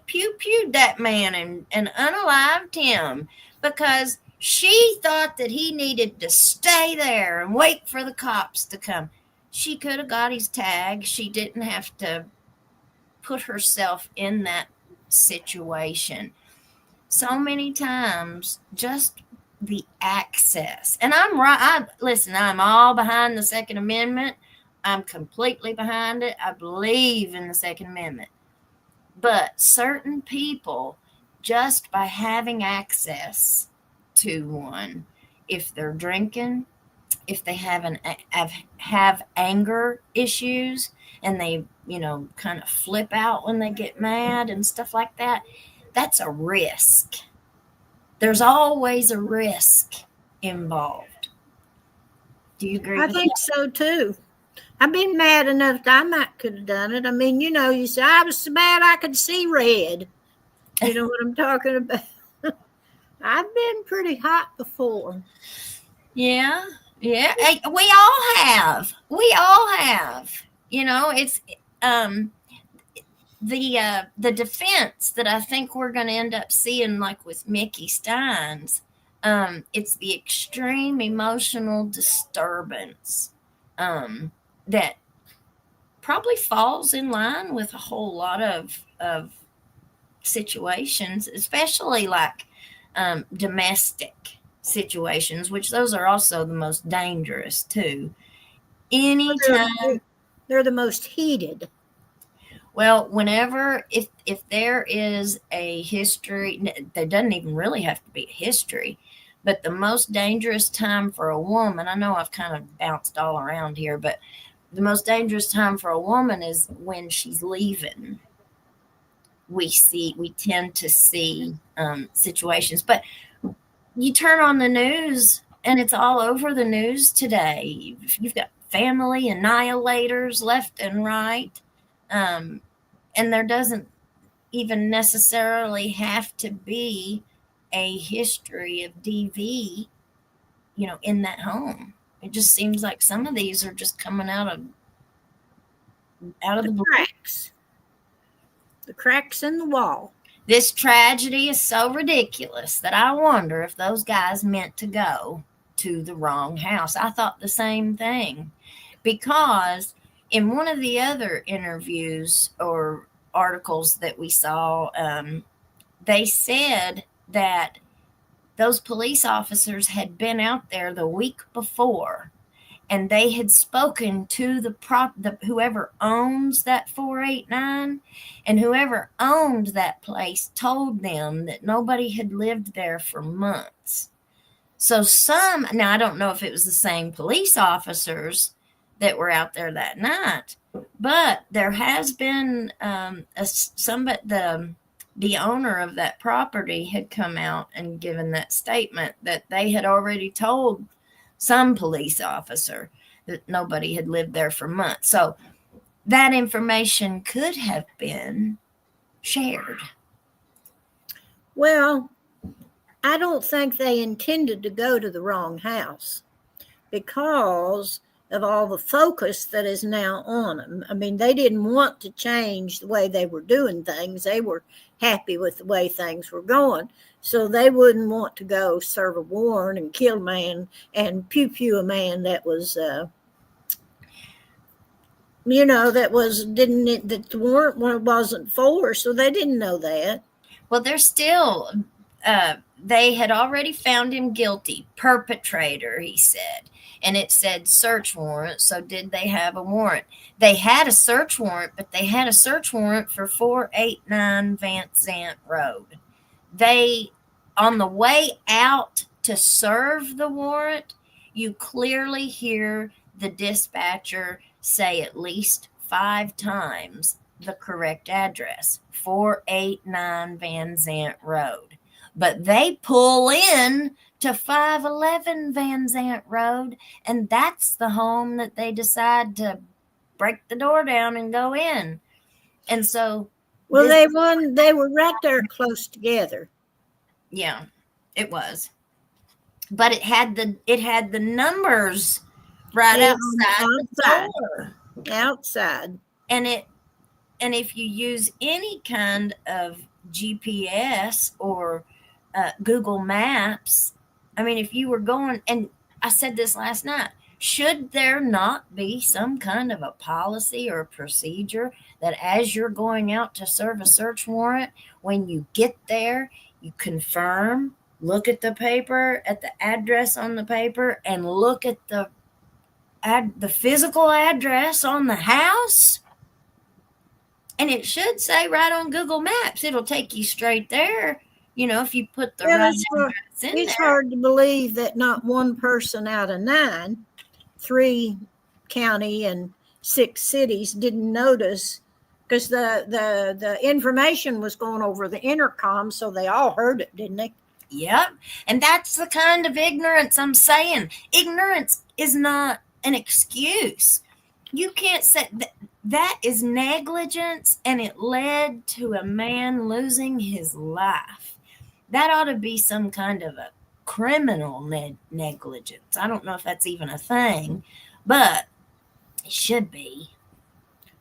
pew-pewed that man and unalived him because she thought that he needed to stay there and wait for the cops to come. She could have got his tag. She didn't have to put herself in that situation. So many times, just the access. And I'm right. I'm all behind the Second Amendment. I'm completely behind it. I believe in the Second Amendment. But certain people, just by having access to one, if they're drinking, if they have anger issues, and they, kind of flip out when they get mad and stuff like that, that's a risk. There's always a risk involved. Do you agree? I think so too. I've been mad enough that I could have done it. I mean, you say I was so mad I could see red. You know what I'm talking about? I've been pretty hot before. Yeah. Yeah. Hey, we all have. It's the defense that I think we're going to end up seeing, like with Mickey Stein's, it's the extreme emotional disturbance that probably falls in line with a whole lot of situations, especially like domestic situations, which those are also the most dangerous too. Anytime they're the most heated. Well, if there is a history, there doesn't even really have to be a history, but the most dangerous time for a woman, I know I've kind of bounced all around here, but the most dangerous time for a woman is when she's leaving. We tend to see situations, but you turn on the news and it's all over the news today. You've got family annihilators left and right. And there doesn't even necessarily have to be a history of DV, in that home. It just seems like some of these are just coming out of out of the blue. Cracks. The cracks in the wall. This tragedy is so ridiculous that I wonder if those guys meant to go to the wrong house. I thought the same thing, because in one of the other interviews or articles that we saw, they said that those police officers had been out there the week before, and they had spoken to whoever owns that 489, and whoever owned that place told them that nobody had lived there for months. So now I don't know if it was the same police officers that were out there that night, but there has been the owner of that property had come out and given that statement that they had already told some police officer that nobody had lived there for months. So that information could have been shared. Well, I don't think they intended to go to the wrong house because of all the focus that is now on them. I mean, they didn't want to change the way they were doing things. They were happy with the way things were going. So they wouldn't want to go serve a warrant and kill a man and pew a man that was, that the warrant wasn't for. So they didn't know that. Well, they're still, they had already found him guilty, perpetrator, he said. And it said search warrant. So did they have a warrant? They had a search warrant, but they had a search warrant for 489 Van Zant Road. On the way out to serve the warrant, you clearly hear the dispatcher say at least 5 times the correct address, 489 Van Zant Road. But they pull in to 511 Van Zant Road, and that's the home that they decide to break the door down and go in. And so, well, they were right there close together. Yeah, it was. But it had the numbers right outside the door. Outside. And if you use any kind of GPS or Google Maps, I mean, if you were going, and I said this last night, should there not be some kind of a policy or a procedure that as you're going out to serve a search warrant, when you get there, you confirm, look at the paper, at the address on the paper, and look at the physical address on the house? And it should say right on Google Maps. It'll take you straight there. If you put the right address in there. It's hard to believe that not one person out of 9, 3 county and 6 cities didn't notice, because the information was going over the intercom, so they all heard it, didn't they? Yep. And that's the kind of ignorance I'm saying. Ignorance is not an excuse. You can't say that is negligence, and it led to a man losing his life. That ought to be some kind of a criminal negligence. I don't know if that's even a thing, but it should be.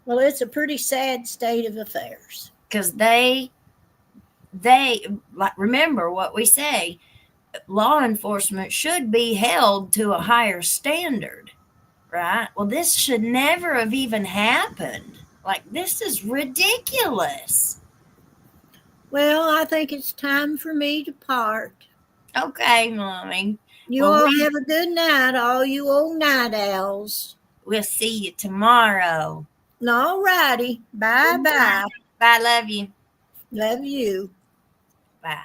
Well, it's a pretty sad state of affairs. Because they remember what we say, law enforcement should be held to a higher standard, right? Well, this should never have even happened. Like, this is ridiculous. Well, I think it's time for me to part. Okay, Mommy. You all have a good night, all you old night owls. We'll see you tomorrow. All righty. Bye-bye. Bye. Love you. Love you. Bye.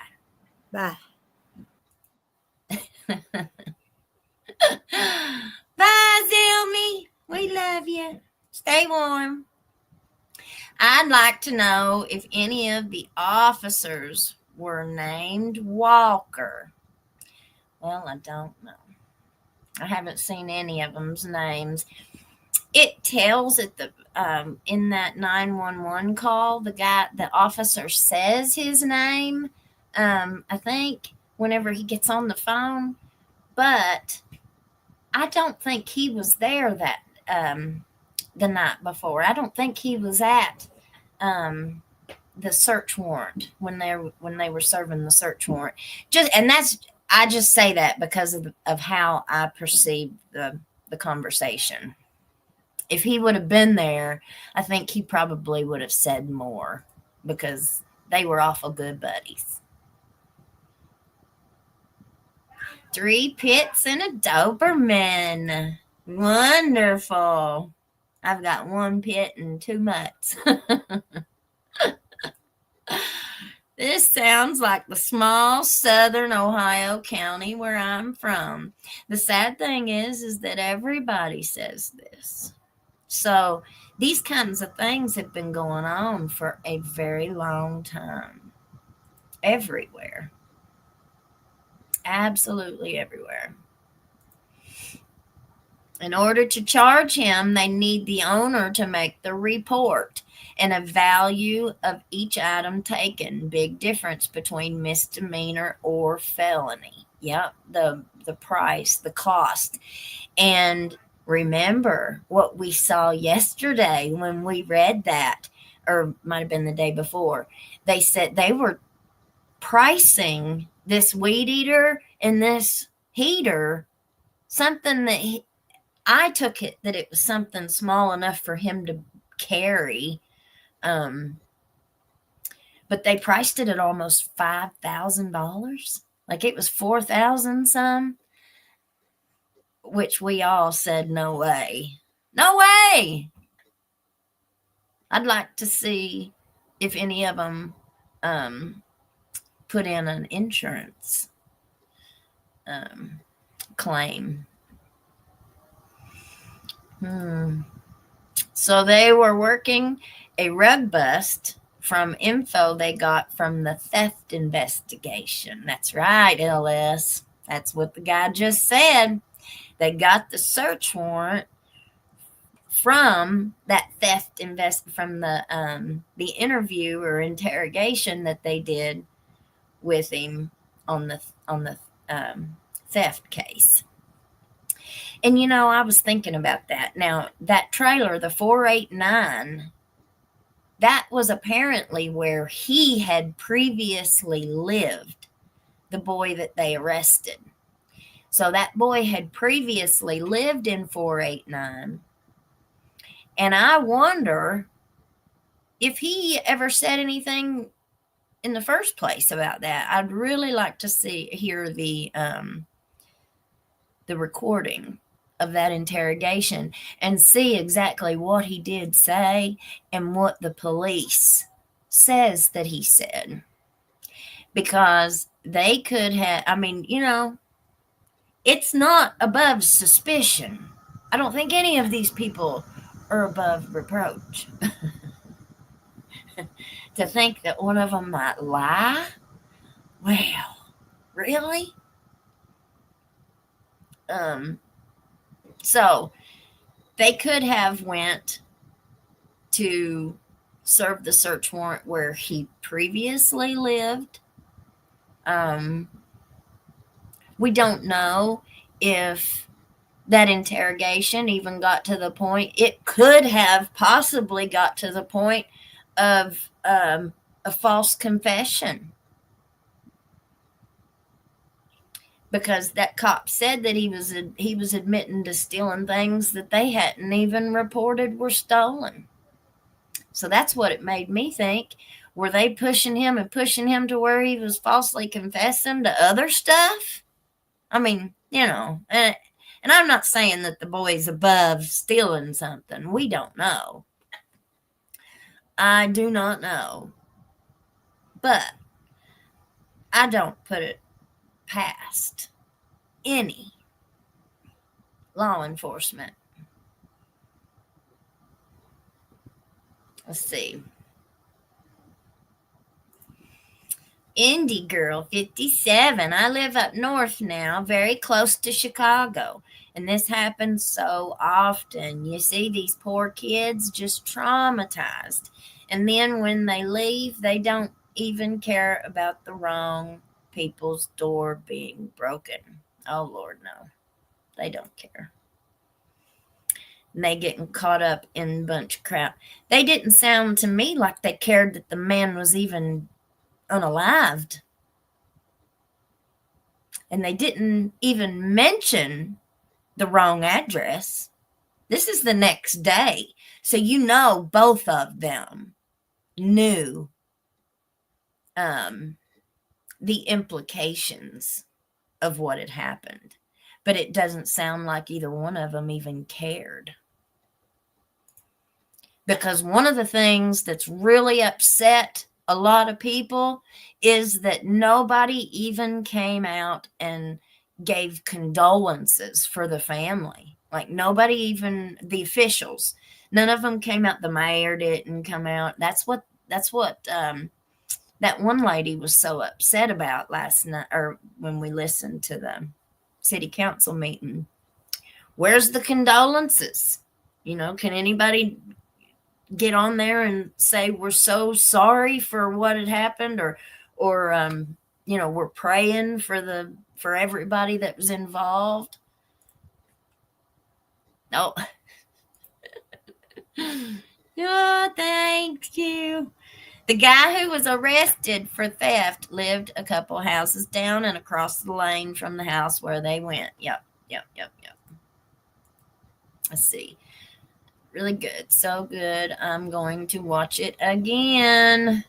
Bye. Bye, Zelmy. We love you. Stay warm. I'd like to know if any of the officers were named Walker. Well, I don't know. I haven't seen any of them's names. It tells at the in that 911 call, the officer says his name. I think whenever he gets on the phone, but I don't think he was there the night before. I don't think he was at the search warrant when they were serving the search warrant. I just say that because of how I perceived the conversation. If he would have been there, I think he probably would have said more because they were awful good buddies. 3 pits and a Doberman. Wonderful. I've got 1 pit and 2 mutts. This sounds like the small southern Ohio county where I'm from. The sad thing is that everybody says this. So these kinds of things have been going on for a very long time. Everywhere. Absolutely everywhere. In order to charge him, they need the owner to make the report and a value of each item taken. Big difference between misdemeanor or felony. Yep, the price, the cost. And remember what we saw yesterday when we read that, or might have been the day before. They said they were pricing this weed eater and this heater something that I took it that it was something small enough for him to carry. But they priced it at almost $5,000. Like it was $4,000 some, which we all said, no way. No way. I'd like to see if any of them put in an insurance claim. So they were working a rug bust from info they got from the theft investigation. That's right, LS. That's what the guy just said. They got the search warrant from that theft from the interview or interrogation that they did with him on the theft case. And I was thinking about that. Now, that trailer, the 489, that was apparently where he had previously lived, the boy that they arrested. So that boy had previously lived in 489. And I wonder if he ever said anything in the first place about that. I'd really like to hear the recording of that interrogation and see exactly what he did say and what the police says that he said. Because they could have, it's not above suspicion. I don't think any of these people are above reproach. To think that one of them might lie? Well, really? So they could have went to serve the search warrant where he previously lived. We don't know if that interrogation even got to the point. It could have possibly got to the point of a false confession. Because that cop said that he was admitting to stealing things that they hadn't even reported were stolen. So that's what it made me think. Were they pushing him to where he was falsely confessing to other stuff? And I'm not saying that the boy's above stealing something. We don't know. I do not know. But I don't put it past any law enforcement. Let's see. Indie Girl 57. I live up north now, very close to Chicago. And this happens so often. You see these poor kids just traumatized. And then when they leave, they don't even care about the wrong people's door being broken. Oh, Lord, no. They don't care. and they getting caught up in a bunch of crap. They didn't sound to me like they cared that the man was even unalived. And they didn't even mention the wrong address. This is the next day. So both of them knew the implications of what had happened. But it doesn't sound like either one of them even cared. Because one of the things that's really upset a lot of people is that nobody even came out and gave condolences for the family. Like nobody, even the officials, none of them came out. The mayor didn't come out. That's what that one lady was so upset about last night, or when we listened to the city council meeting. Where's the condolences? Can anybody get on there and say we're so sorry for what had happened, or we're praying for everybody that was involved? No. Oh, thank you. The guy who was arrested for theft lived a couple houses down and across the lane from the house where they went. Yep. Let's see. Really good. So good. I'm going to watch it again.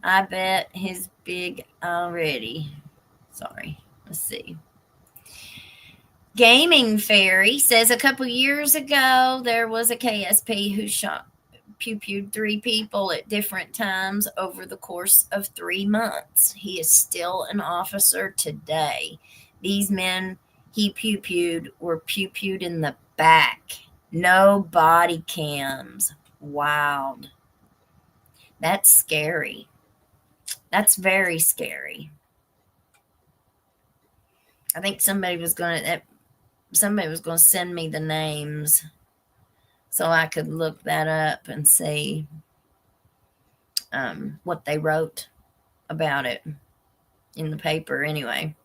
I bet he's big already. Sorry. Let's see. Gaming Fairy says a couple years ago there was a KSP who pew-pewed 3 people at different times over the course of 3 months. He is still an officer today. These men he pew-pewed were pew-pewed in the back. No body cams. Wild. That's scary. That's very scary. I think somebody was going to send me the names so I could look that up and see what they wrote about it in the paper. Anyway,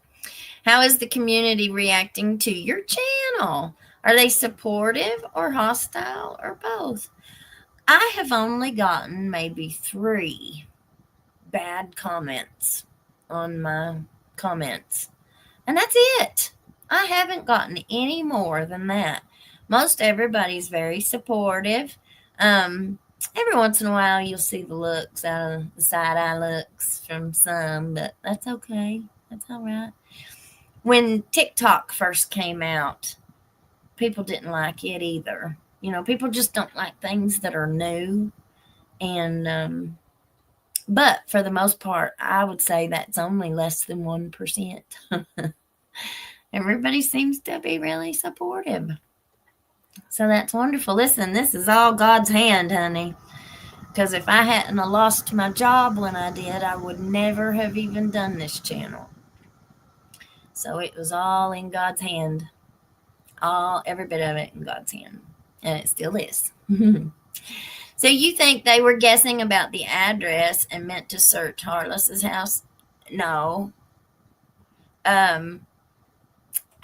how is the community reacting to your channel? Are they supportive or hostile or both? I have only gotten maybe 3 bad comments on my comments, and that's it. I haven't gotten any more than that. Most everybody's very supportive. Every once in a while you'll see the looks out of the side eye looks from some, but that's okay. That's all right. When TikTok first came out, people didn't like it either. People just don't like things that are new. And but for the most part, I would say that's only less than 1%. Everybody seems to be really supportive. So that's wonderful. Listen, this is all God's hand, honey. Because if I hadn't lost my job when I did, I would never have even done this channel. So it was all in God's hand. Every bit of it in God's hand. And it still is. So you think they were guessing about the address and meant to search Harless's house? No.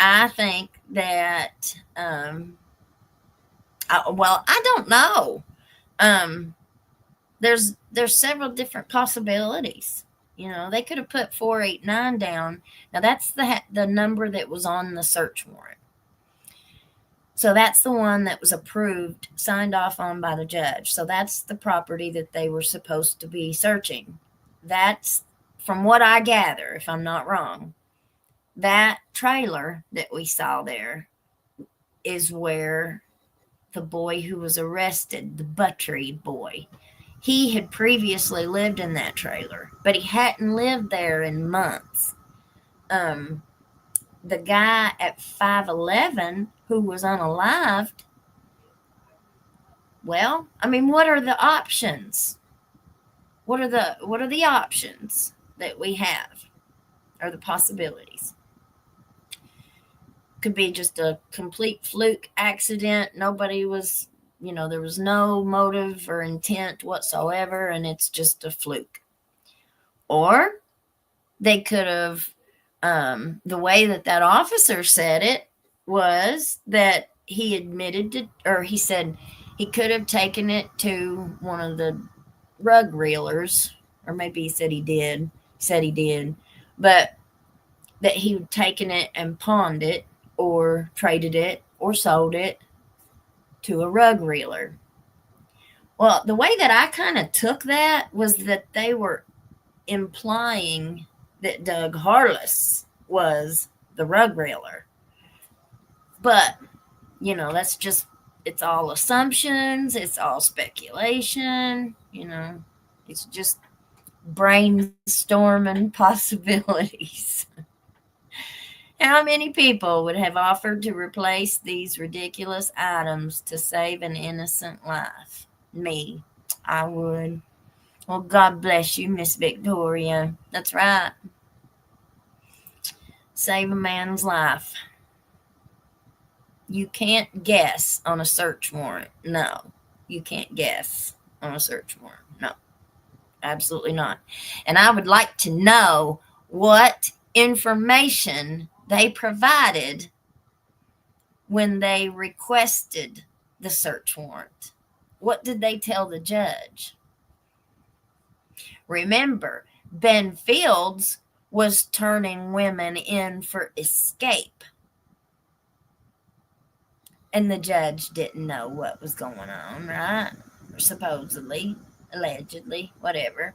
I think that, I don't know. There's several different possibilities. They could have put 489 down. Now that's the number that was on the search warrant. So that's the one that was approved, signed off on by the judge. So that's the property that they were supposed to be searching. That's, from what I gather, if I'm not wrong, that trailer that we saw there is where the boy who was arrested, the Buttrey boy, he had previously lived in that trailer, but he hadn't lived there in months. The guy at 511 who was unalived, well, what are the options? What are the options that we have, or the possibilities? Could be just a complete fluke accident. Nobody was, there was no motive or intent whatsoever, and it's just a fluke. Or they could have, the way that officer said it, was that he admitted to, or he said he could have taken it to one of the rug reelers, or maybe he said he did. He said he did, but that he had taken it and pawned it, or traded it, or sold it to a rug reeler. Well, the way that I kind of took that was that they were implying that Doug Harless was the rug reeler. But, you know, that's just, it's all assumptions, it's all speculation, you know, it's just brainstorming possibilities. How many people would have offered to replace these ridiculous items to save an innocent life? Me. I would. Well, God bless you, Miss Victoria. That's right. Save a man's life. You can't guess on a search warrant. No, you can't guess on a search warrant. No, absolutely not. And I would like to know what information they provided when they requested the search warrant. What did they tell the judge? Remember, Ben Fields was turning women in for escape. And the judge didn't know what was going on, right? Or supposedly, allegedly, whatever.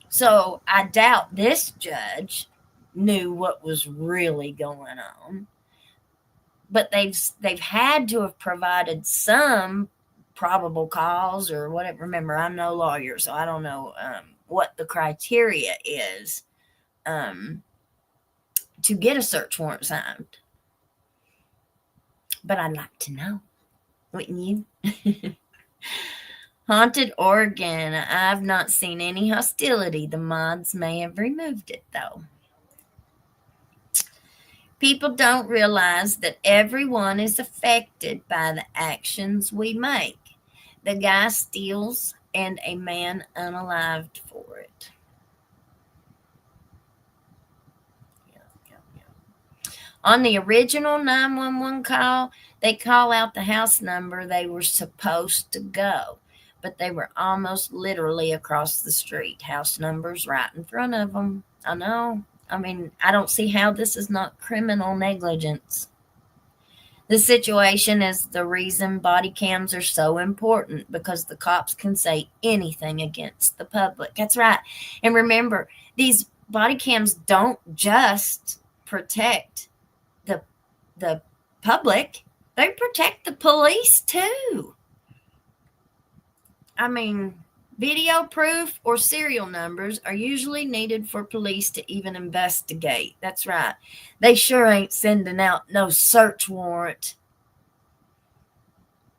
So I doubt this judge knew what was really going on. But they've had to have provided some probable cause or whatever. Remember, I'm no lawyer, so I don't know what the criteria is to get a search warrant signed. But I'd like to know, wouldn't you? Haunted Oregon. I've not seen any hostility. The mods may have removed it, though. People don't realize that everyone is affected by the actions we make. The guy steals and a man unalived for it. On the original 911 call, they call out the house number they were supposed to go, but they were almost literally across the street. House numbers right in front of them. I know. I mean, I don't see how this is not criminal negligence. The situation is the reason body cams are so important, because the cops can say anything against the public. That's right. And remember, these body cams don't just protect the public, they protect the police too. I mean, video proof or serial numbers are usually needed for police to even investigate. That's right. They sure ain't sending out no search warrant.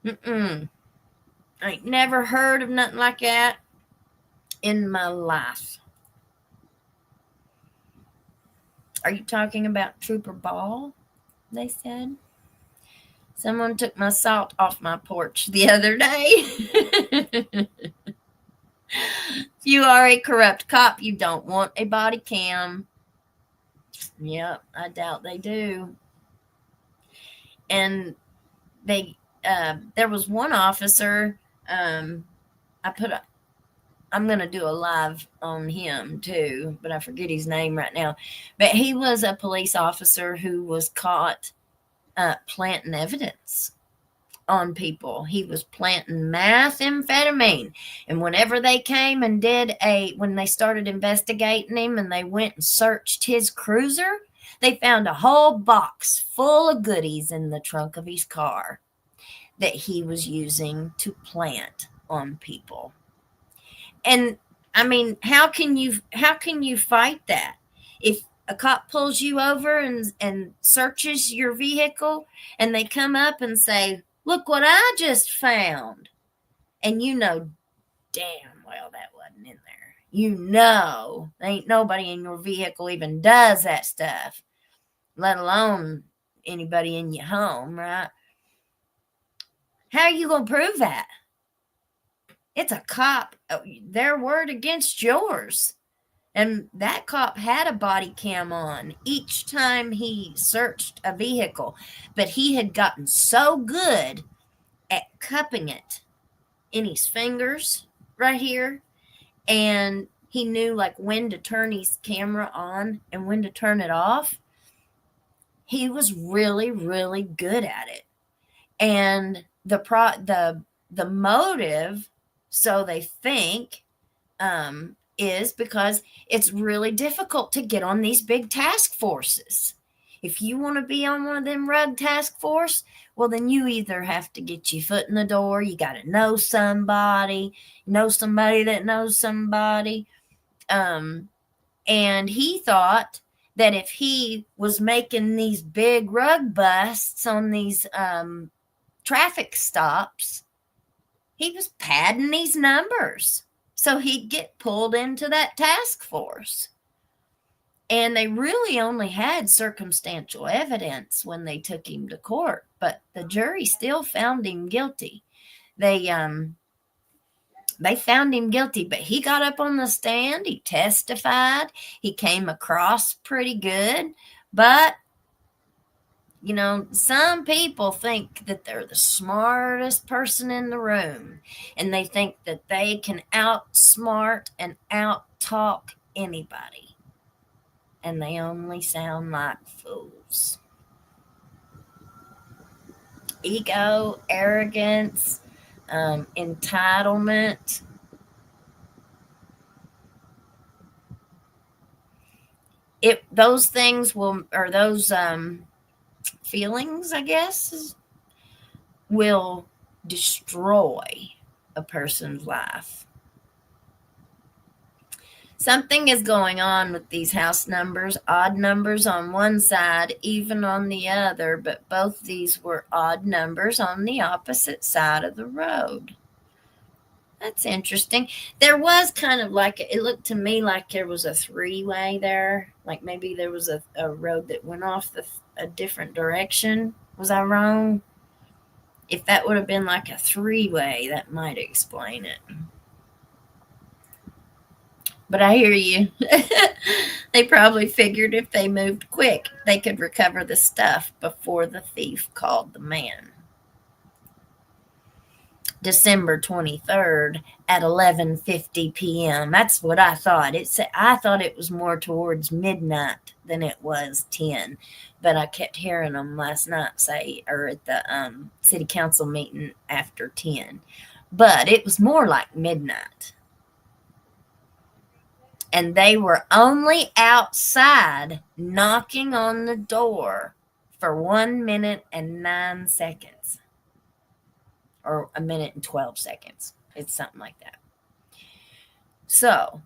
I ain't never heard of nothing like that in my life. Are you talking about Trooper Ball? They said. Someone took my salt off my porch the other day. If you are a corrupt cop, you don't want a body cam. Yep, I doubt they do. And there was one officer, I'm going to do a live on him too, but I forget his name right now. But he was a police officer who was caught planting evidence on people. He was planting methamphetamine. And whenever they came and when they started investigating him and they went and searched his cruiser, they found a whole box full of goodies in the trunk of his car that he was using to plant on people. And I mean, how can you fight that? If a cop pulls you over and searches your vehicle and they come up and say, "Look what I just found," and you know damn well that wasn't in there. You know, ain't nobody in your vehicle even does that stuff, let alone anybody in your home, right? How are you going to prove that? It's a cop, their word against yours. And that cop had a body cam on each time he searched a vehicle, but he had gotten so good at cupping it in his fingers right here, and he knew like when to turn his camera on and when to turn it off. He was really, really good at it. And the motive, so they think, is because it's really difficult to get on these big task forces. If you want to be on one of them rug task force, well, then you either have to get your foot in the door, you got to know somebody that knows somebody. And he thought that if he was making these big rug busts on these traffic stops, he was padding these numbers so he'd get pulled into that task force. And they really only had circumstantial evidence when they took him to court, but the jury still found him guilty. They found him guilty, but he got up on the stand, he testified, he came across pretty good, but you know, some people think that they're the smartest person in the room, and they think that they can outsmart and outtalk anybody, and they only sound like fools. Ego, arrogance, entitlement. Those things will, or those feelings, I guess, will destroy a person's life. Something is going on with these house numbers, odd numbers on one side, even on the other, but both these were odd numbers on the opposite side of the road. That's interesting. There was kind of like, it looked to me like there was a three-way there, like maybe there was a road that went off a different direction. Was I wrong? If that would have been like a three-way, that might explain it. But I hear you. They probably figured if they moved quick, they could recover the stuff before the thief called the man. December 23rd at 11:50 p.m. That's what I thought. I thought it was more towards midnight than it was 10. But I kept hearing them last night say, or at the city council meeting after 10. But it was more like midnight. And they were only outside knocking on the door for 1 minute and 9 seconds. Or 1 minute and 12 seconds. It's something like that. So,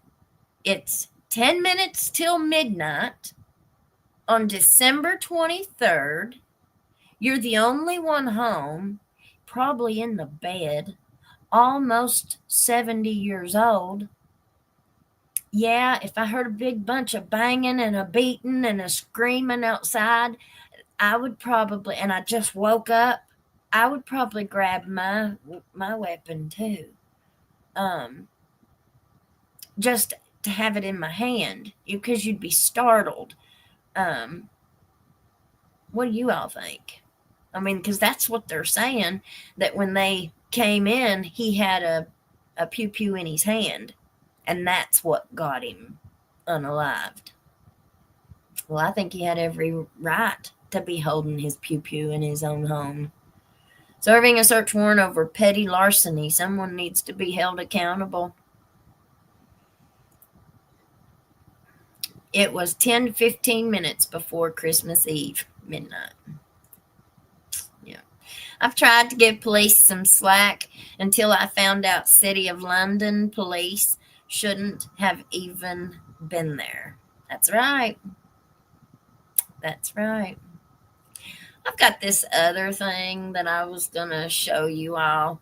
it's 10 minutes till midnight on December 23rd. You're the only one home, probably in the bed, almost 70 years old. Yeah, if I heard a big bunch of banging and a beating and a screaming outside, I would probably, and I just woke up, I would probably grab my weapon too. Just to have it in my hand, because you'd be startled. What do you all think? I mean, because that's what they're saying, that when they came in, he had a pew-pew in his hand, and that's what got him unalived. Well, I think he had every right to be holding his pew-pew in his own home. Serving a search warrant over petty larceny. Someone needs to be held accountable. It was 10 to 15 minutes before Christmas Eve, midnight. Yeah. I've tried to give police some slack until I found out City of London police shouldn't have even been there. That's right. That's right. I've got this other thing that I was going to show you all.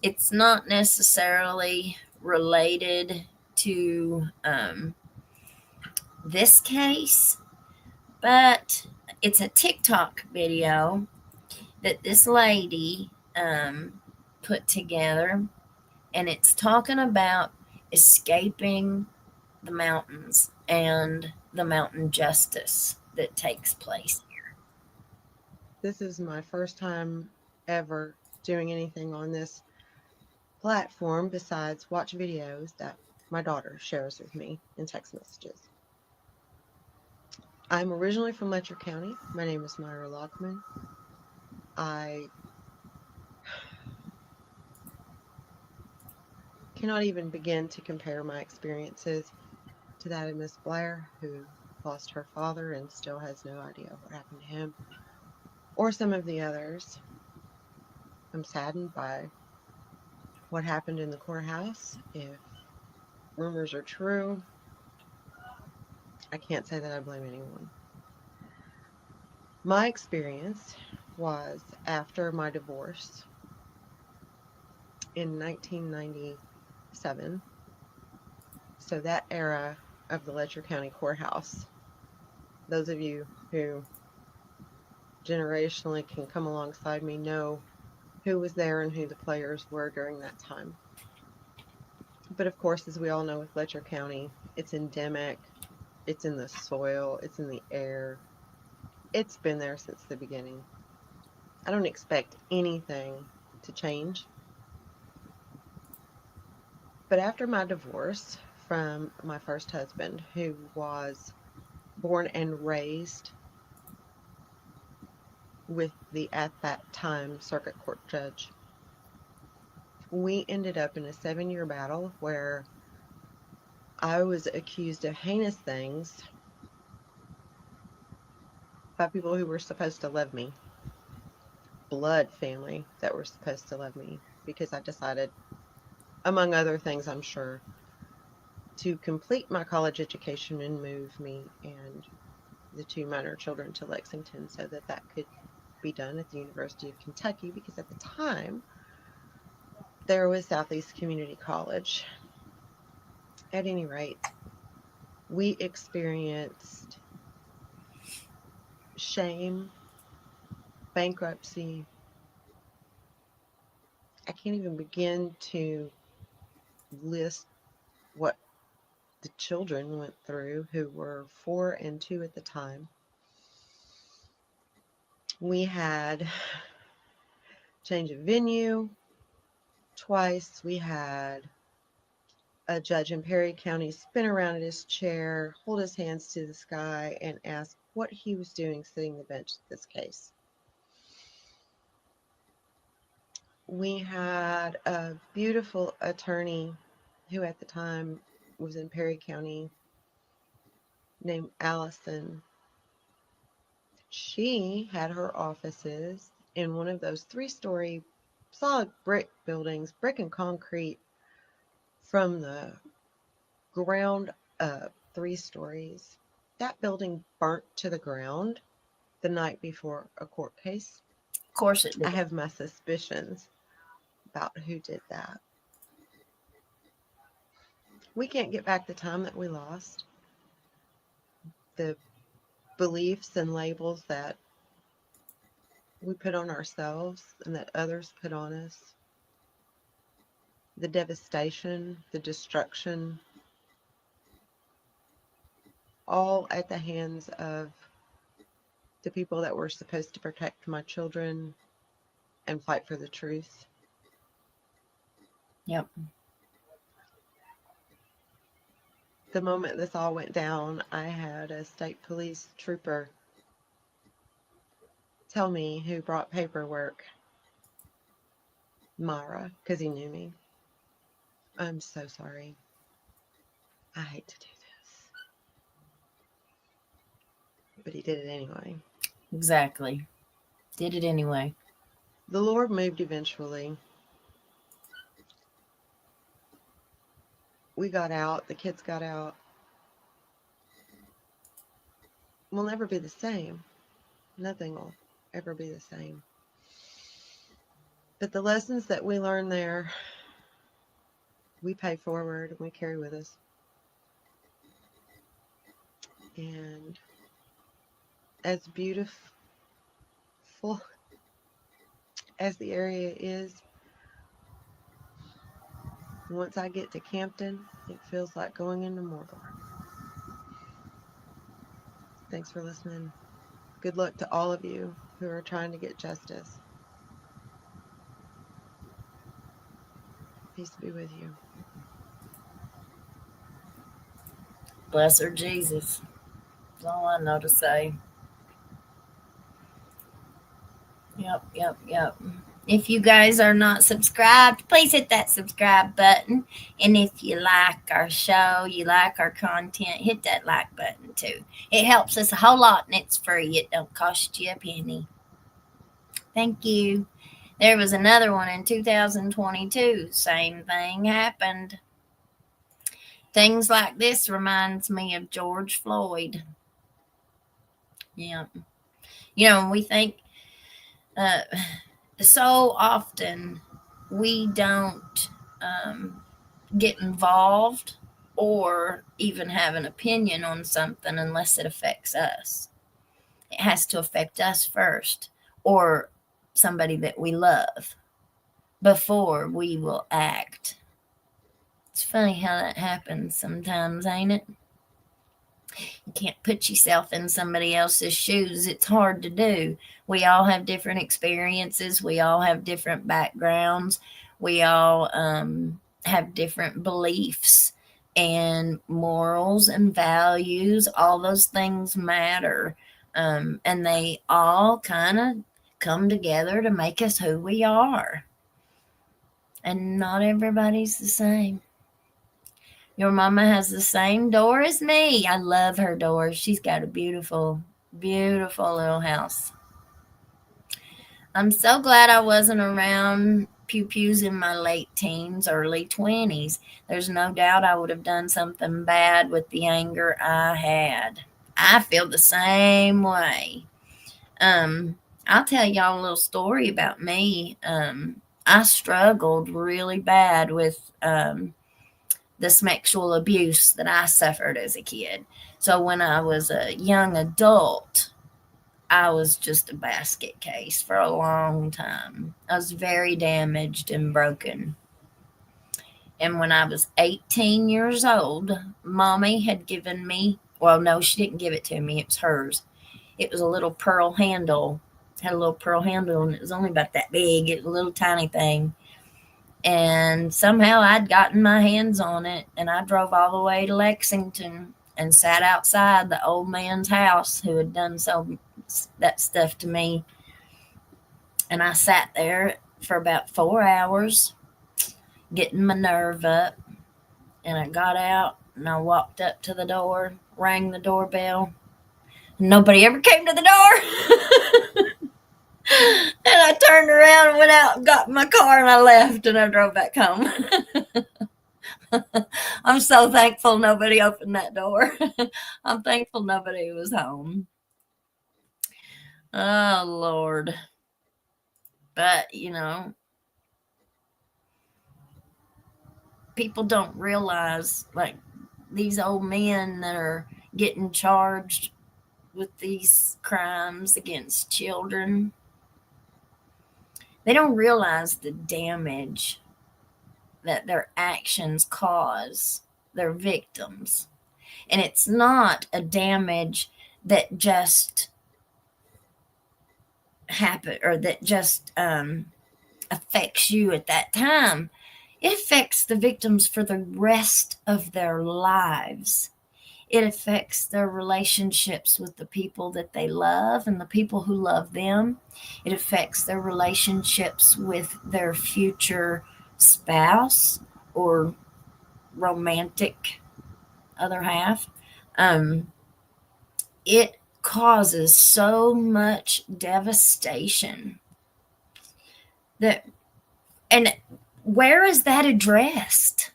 It's not necessarily related to this case, but it's a TikTok video that this lady put together, and it's talking about escaping the mountains and the mountain justice that takes place here. This is my first time ever doing anything on this platform besides watch videos that my daughter shares with me in text messages. I'm originally from Letcher County. My name is Myra Lockman. I cannot even begin to compare my experiences to that of Miss Blair, who lost her father and still has no idea what happened to him, or some of the others. I'm saddened by what happened in the courthouse. If rumors are true, I can't say that I blame anyone. My experience was after my divorce in 1997. So that era of the Letcher County Courthouse, those of you who generationally can come alongside me know who was there and who the players were during that time. But of course, as we all know with Letcher County, it's endemic, it's in the soil, it's in the air. It's been there since the beginning. I don't expect anything to change. But after my divorce from my first husband, who was born and raised with the, at that time, circuit court judge, we ended up in a 7-year battle where I was accused of heinous things by people who were supposed to love me, blood family that were supposed to love me, because I decided, among other things, I'm sure, to complete my college education and move me and the 2 minor children to Lexington so that that could be done at the University of Kentucky, because at the time there was Southeast Community College. At any rate, we experienced shame, bankruptcy. I can't even begin to list what the children went through, who were 4 and 2 at the time. We had change of venue twice. We had a judge in Perry County spin around in his chair, hold his hands to the sky, and ask what he was doing sitting the bench in this case. We had a beautiful attorney who at the time was in Perry County named Allison. She had her offices in one of those 3-story solid brick buildings, brick and concrete, from the ground up, 3 stories. That building burnt to the ground the night before a court case. Of course it did. I have my suspicions about who did that. We can't get back the time that we lost, the beliefs and labels that we put on ourselves and that others put on us, the devastation, the destruction, all at the hands of the people that were supposed to protect my children and fight for the truth. Yep. The moment this all went down, I had a state police trooper tell me, who brought paperwork, Myra, because he knew me, I'm so sorry. I hate to do this. But he did it anyway. Exactly. Did it anyway. The Lord moved eventually. We got out. The kids got out. We'll never be the same. Nothing will ever be the same. But the lessons that we learned there, we pay forward and we carry with us. And as beautiful as the area is, once I get to Campton, it feels like going into Mordor. Thanks for listening. Good luck to all of you who are trying to get justice. Peace be with you. Bless her, Jesus. That's all I know to say. Yep. If you guys are not subscribed, please hit that subscribe button. And if you like our show, you like our content, hit that like button too. It helps us a whole lot and it's free. It don't cost you a penny. Thank you. There was another one in 2022. Same thing happened. Things like this reminds me of George Floyd. Yeah. You know, we think so often we don't get involved or even have an opinion on something unless it affects us. It has to affect us first or somebody that we love before we will act. It's funny how that happens sometimes, ain't it? You can't put yourself in somebody else's shoes. It's hard to do. We all have different experiences. We all have different backgrounds. We all have different beliefs and morals and values. All those things matter. And they all kind of come together to make us who we are. And not everybody's the same. Your mama has the same door as me. I love her door. She's got a beautiful, beautiful little house. I'm so glad I wasn't around pew-pews in my late teens, early 20s. There's no doubt I would have done something bad with the anger I had. I feel the same way. I'll tell y'all a little story about me. I struggled really bad with the sexual abuse that I suffered as a kid. So when I was a young adult, I was just a basket case for a long time. I was very damaged and broken. And when I was 18 years old, Mommy had given me, well, no, she didn't give it to me. It was hers. It was a little pearl handle. It had a little pearl handle, and it was only about that big. It was a little tiny thing. And somehow I'd gotten my hands on it, and I drove all the way to Lexington and sat outside the old man's house who had done that stuff to me. And I sat there for about 4 hours getting my nerve up. And I got out and I walked up to the door, rang the doorbell. Nobody ever came to the door. And I turned around and went out and got in my car and I left and I drove back home. I'm so thankful nobody opened that door. I'm thankful nobody was home. Oh, Lord. But, you know, people don't realize, like, these old men that are getting charged with these crimes against children, they don't realize the damage that their actions cause their victims. And it's not a damage that just happen or that just affects you at that time. It affects the victims for the rest of their lives. It affects their relationships with the people that they love and the people who love them. It affects their relationships with their future spouse or romantic other half. It causes so much devastation that, and where is that addressed?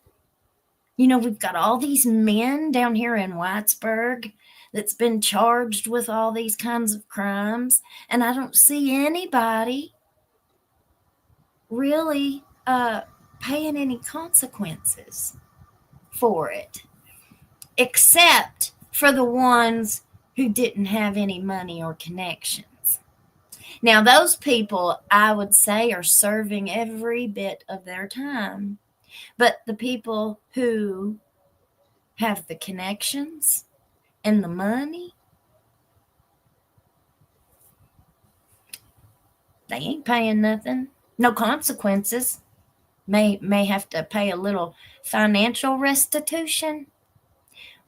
You know, we've got all these men down here in Whitesburg that's been charged with all these kinds of crimes, and I don't see anybody really paying any consequences for it, except for the ones who didn't have any money or connections. Now, those people, I would say, are serving every bit of their time. But the people who have the connections and the money, They ain't paying nothing. No consequences. May have to pay a little financial restitution.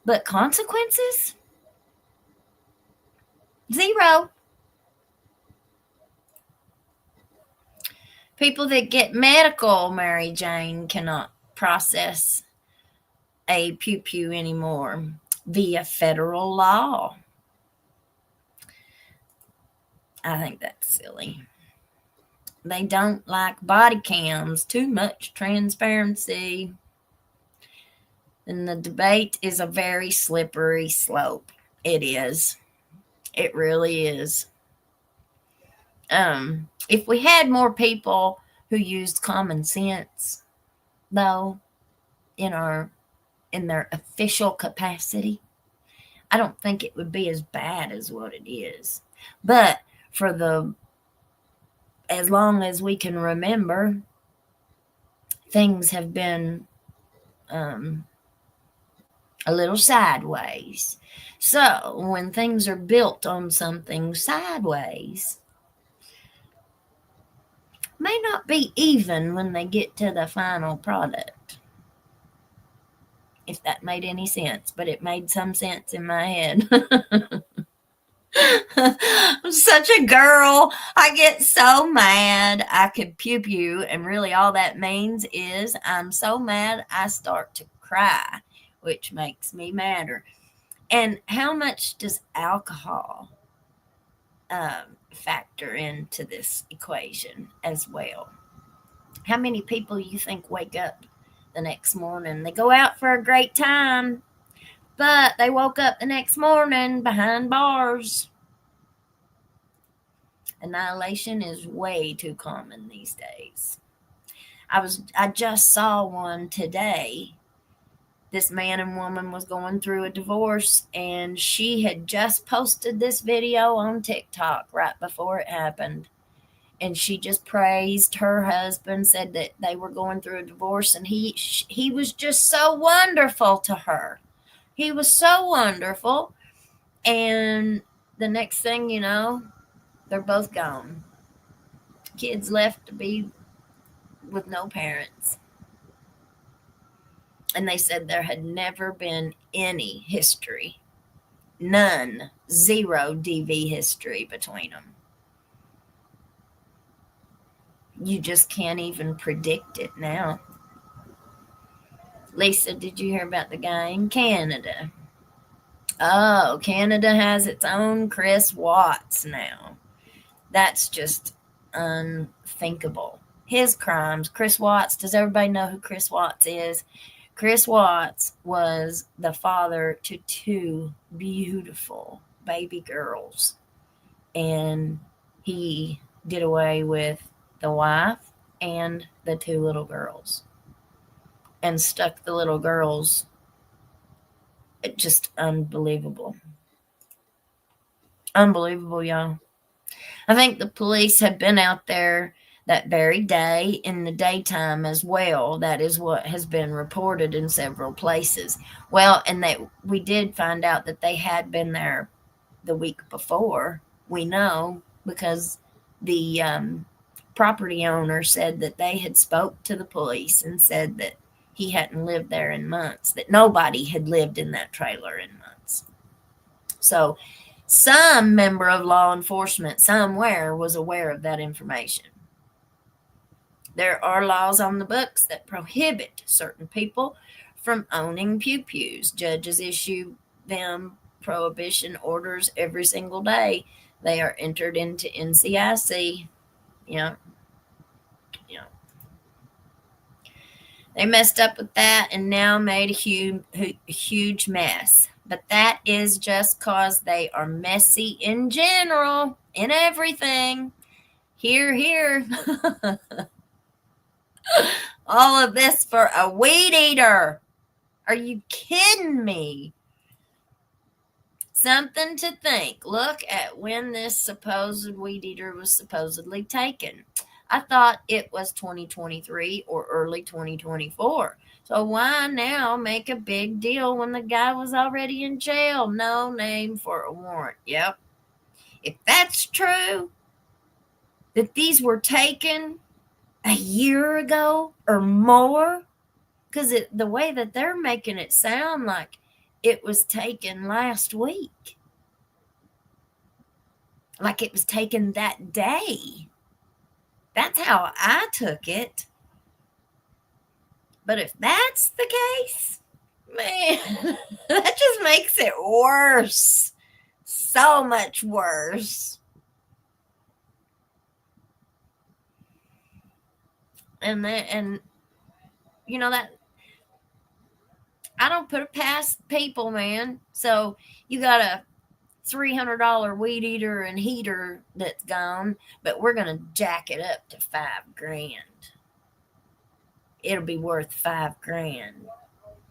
But consequences? Zero. People that get medical, Mary Jane, cannot process a pew-pew anymore via federal law. I think that's silly. They don't like body cams, too much transparency. And the debate is a very slippery slope. It is. It really is. If we had more people who used common sense, though, in their official capacity, I don't think it would be as bad as what it is. But as long as we can remember, things have been a little sideways. So when things are built on something sideways, may not be even when they get to the final product. If that made any sense, but it made some sense in my head. I'm such a girl. I get so mad I could pew, and really all that means is I'm so mad I start to cry, which makes me madder. And how much does alcohol factor into this equation as well? How many people you think wake up the next morning? They go out for a great time, but they woke up the next morning behind bars. Annihilation is way too common these days. I just saw one today. This man and woman was going through a divorce, and she had just posted this video on TikTok right before it happened. And she just praised her husband, said that they were going through a divorce, and he was just so wonderful to her. He was so wonderful. And the next thing you know, they're both gone. Kids left to be with no parents. And they said there had never been any history. None. Zero DV history between them. You just can't even predict it now. Lisa, did you hear about the guy in Canada? Oh, Canada has its own Chris Watts now. That's just unthinkable. His crimes. Chris Watts, does everybody know who Chris Watts is? Chris Watts was the father to 2 beautiful baby girls. And he did away with the wife and the 2 little girls. And stuck the little girls. Just unbelievable. Unbelievable, y'all. I think the police have been out there that very day in the daytime as well. That is what has been reported in several places. Well, and that we did find out that they had been there the week before. We know because the property owner said that they had spoke to the police and said that he hadn't lived there in months, that nobody had lived in that trailer in months. So some member of law enforcement somewhere was aware of that information. There are laws on the books that prohibit certain people from owning pew-pews. Judges issue them prohibition orders every single day. They are entered into NCIC. Yeah. They messed up with that and now made a huge mess. But that is just because they are messy in general, in everything. Here. All of this for a weed eater. Are you kidding me? Something to think. Look at when this supposed weed eater was supposedly taken. I thought it was 2023 or early 2024. So why now make a big deal when the guy was already in jail? No name for a warrant. Yep. If that's true, that these were taken a year ago or more? Because the way that they're making it sound like it was taken last week. Like it was taken that day. That's how I took it. But if that's the case, man, that just makes it worse. So much worse. And you know that I don't put it past people, man. So you got a $300 weed eater and heater that's gone, but we're gonna jack it up to $5,000. It'll be worth $5,000,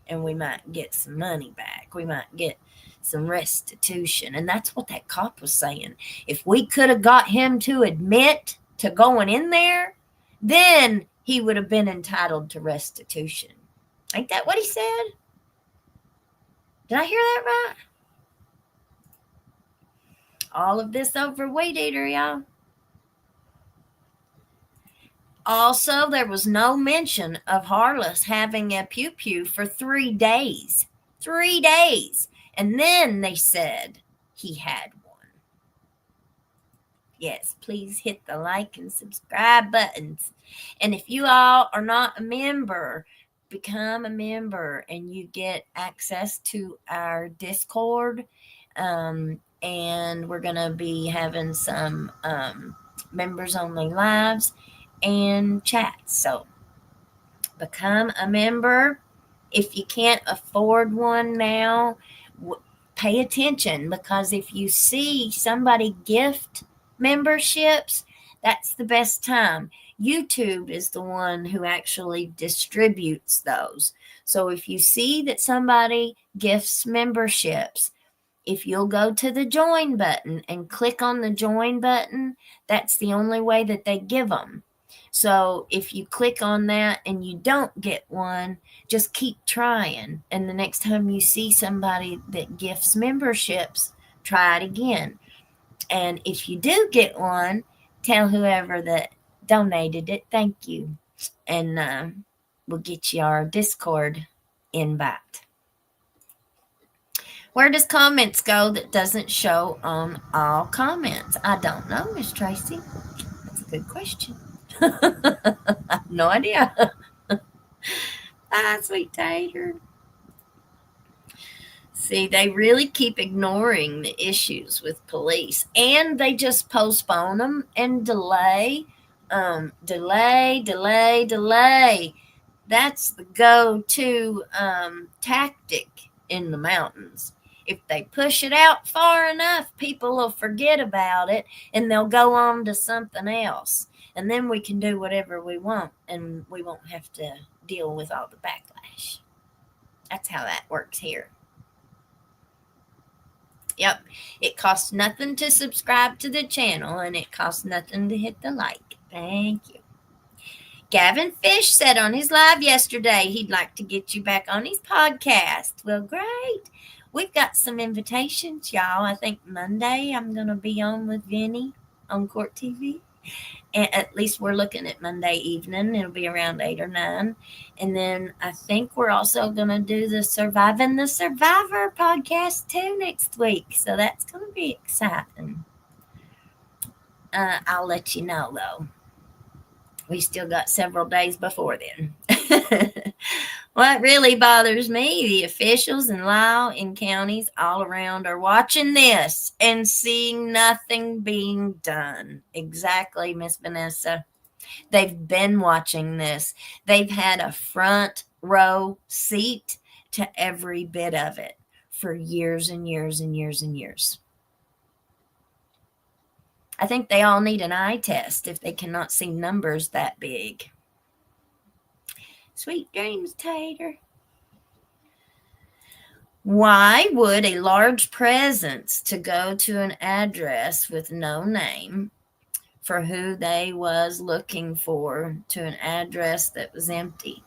and we might get some money back. We might get some restitution. And that's what that cop was saying. If we could have got him to admit to going in there, then he would have been entitled to restitution. Ain't that what he said? Did I hear that right? All of this over weed eater, y'all. Also, there was no mention of Harless having a pew-pew for 3 days. 3 days. And then they said he had one. Yes, please hit the like and subscribe buttons. And if you all are not a member, become a member and you get access to our Discord. And we're going to be having some members-only lives and chats. So become a member. If you can't afford one now, pay attention, because if you see somebody gift memberships, that's the best time. YouTube is the one who actually distributes those. So if you see that somebody gifts memberships, if you'll go to the join button and click on the join button, that's the only way that they give them. So if you click on that and you don't get one, just keep trying. And the next time you see somebody that gifts memberships, try it again. And if you do get one, tell whoever that donated it, thank you. And we'll get you our Discord invite. Where does comments go that doesn't show on all comments? I don't know, Miss Tracy. That's a good question. I have no idea. Sweet tater. See, they really keep ignoring the issues with police, and they just postpone them and delay. Delay. That's the go-to tactic in the mountains. If they push it out far enough, people will forget about it and they'll go on to something else. And then we can do whatever we want and we won't have to deal with all the backlash. That's how that works here. Yep. It costs nothing to subscribe to the channel and it costs nothing to hit the like. Thank you. Gavin Fish said on his live yesterday he'd like to get you back on his podcast. Well, great. We've got some invitations, y'all. I think Monday I'm going to be on with Vinny on Court TV. And at least we're looking at Monday evening. It'll be around 8 or 9. And then I think we're also going to do the Surviving the Survivor podcast too next week. So that's going to be exciting. I'll let you know, though. We still got several days before then. What really bothers me, the officials and law in counties all around are watching this and seeing nothing being done. Exactly, Miss Vanessa. They've been watching this. They've had a front row seat to every bit of it for years and years and years and years. I think they all need an eye test if they cannot see numbers that big. Sweet dreams, Tater. Why would a large presence to go to an address with no name for who they was looking for to an address that was empty?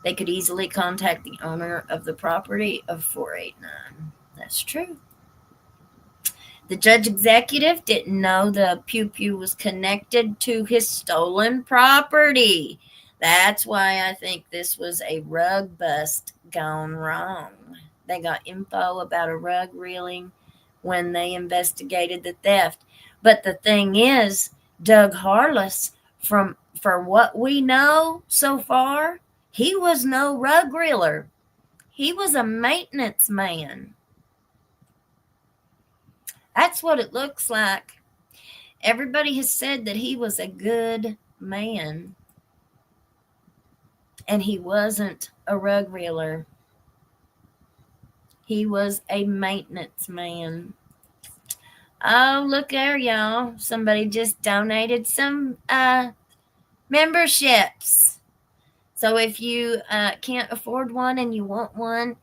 They could easily contact the owner of the property of 489. That's true. The judge executive didn't know the pew-pew was connected to his stolen property. That's why I think this was a rug bust gone wrong. They got info about a rug reeling when they investigated the theft. But the thing is, Doug Harless, for what we know so far, he was no rug reeler. He was a maintenance man. That's what it looks like. Everybody has said that he was a good man, and he wasn't a rug reeler. He was a maintenance man. Oh, look there, y'all. Somebody just donated some memberships. So if you can't afford one and you want one,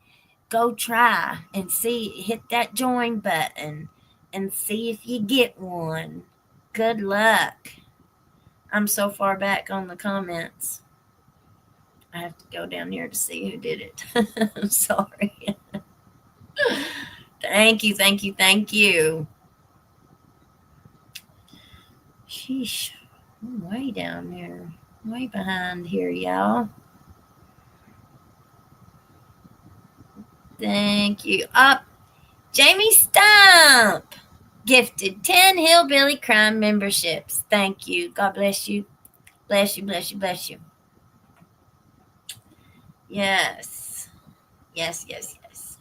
go try and see. Hit that join button and see if you get one. Good luck. I'm so far back on the comments. I have to go down here to see who did it. I'm sorry. Thank you, thank you, thank you. Sheesh. I'm way down there. Way behind here, y'all. Thank you. Up. Jamie Stump gifted 10 Hillbilly Crime memberships. Thank you. God bless you. Bless you, bless you, bless you. Yes. Yes, yes, yes.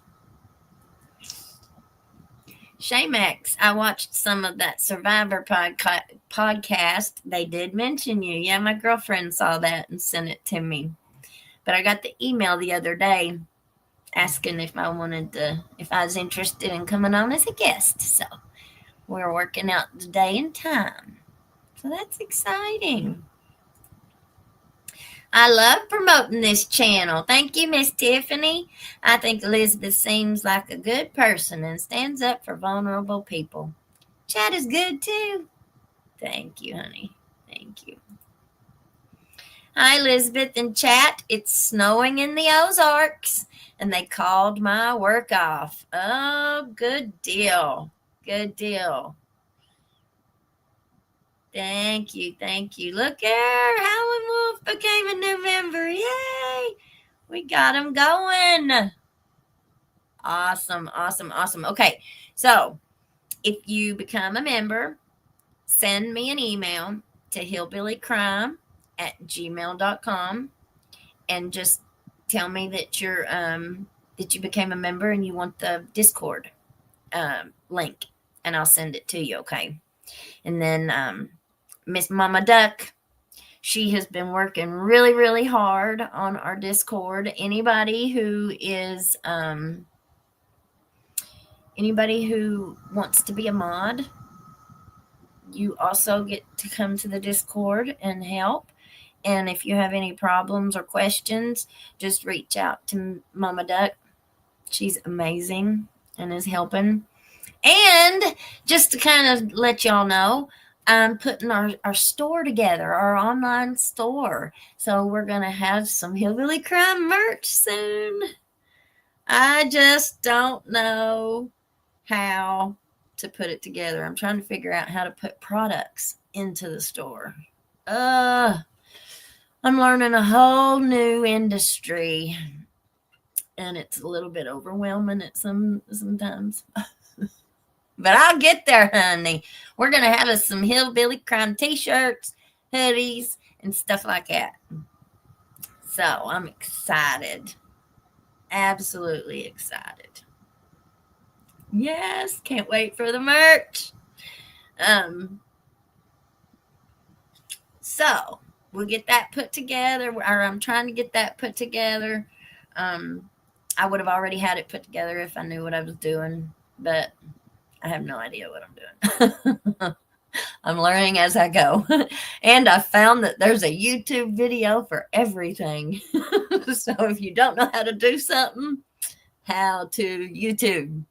Shaymax, I watched some of that Survivor podcast. They did mention you. Yeah, my girlfriend saw that and sent it to me. But I got the email the other day asking if I was interested in coming on as a guest. So we're working out the day and time. So that's exciting. I love promoting this channel. Thank you, Miss Tiffany. I think Elizabeth seems like a good person and stands up for vulnerable people. Chad is good too. Thank you, honey. Thank you. Hi, Elizabeth and chat. It's snowing in the Ozarks, and they called my work off. Oh, good deal. Good deal. Thank you. Thank you. Look there. Howlin' Wolf became a new member. Yay. We got him going. Awesome. Awesome. Awesome. Okay. So if you become a member, send me an email to hillbillycrime@gmail.com and just tell me that you're that you became a member and you want the Discord link, and I'll send it to you. Okay. And then Miss Mama Duck, she has been working really, really hard on our Discord. Anybody who wants to be a mod, you also get to come to the Discord and help. And if you have any problems or questions, just reach out to Mama Duck. She's amazing and is helping. And just to kind of let y'all know, I'm putting our store together, our online store. So we're going to have some Hillbilly Crime merch soon. I just don't know how to put it together. I'm trying to figure out how to put products into the store. I'm learning a whole new industry, and it's a little bit overwhelming at sometimes. But I'll get there, honey. We're going to have us some Hillbilly Crime t-shirts, hoodies, and stuff like that. So I'm excited. Absolutely excited. Yes, can't wait for the merch. So we'll get that put together, or I'm trying to get that put together. I would have already had it put together if I knew what I was doing, but I have no idea what I'm doing. I'm learning as I go. And I found that there's a YouTube video for everything. So if you don't know how to do something, how to YouTube.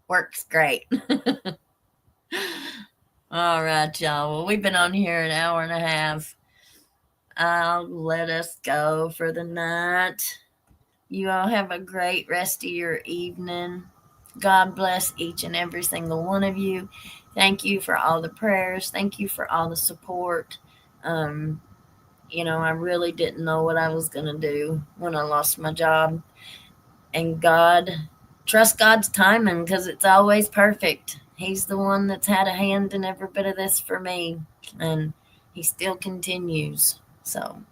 Works great. All right, y'all. Well, we've been on here an hour and a half. I'll let us go for the night. You all have a great rest of your evening. God bless each and every single one of you. Thank you for all the prayers. Thank you for all the support. I really didn't know what I was going to do when I lost my job. And trust God's timing, because it's always perfect. He's the one that's had a hand in every bit of this for me. And he still continues. So,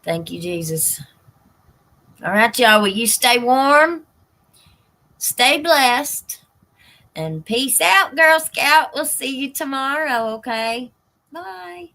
thank you, Jesus. All right, y'all. Will you stay warm? Stay blessed. And peace out, Girl Scout. We'll see you tomorrow, okay? Bye.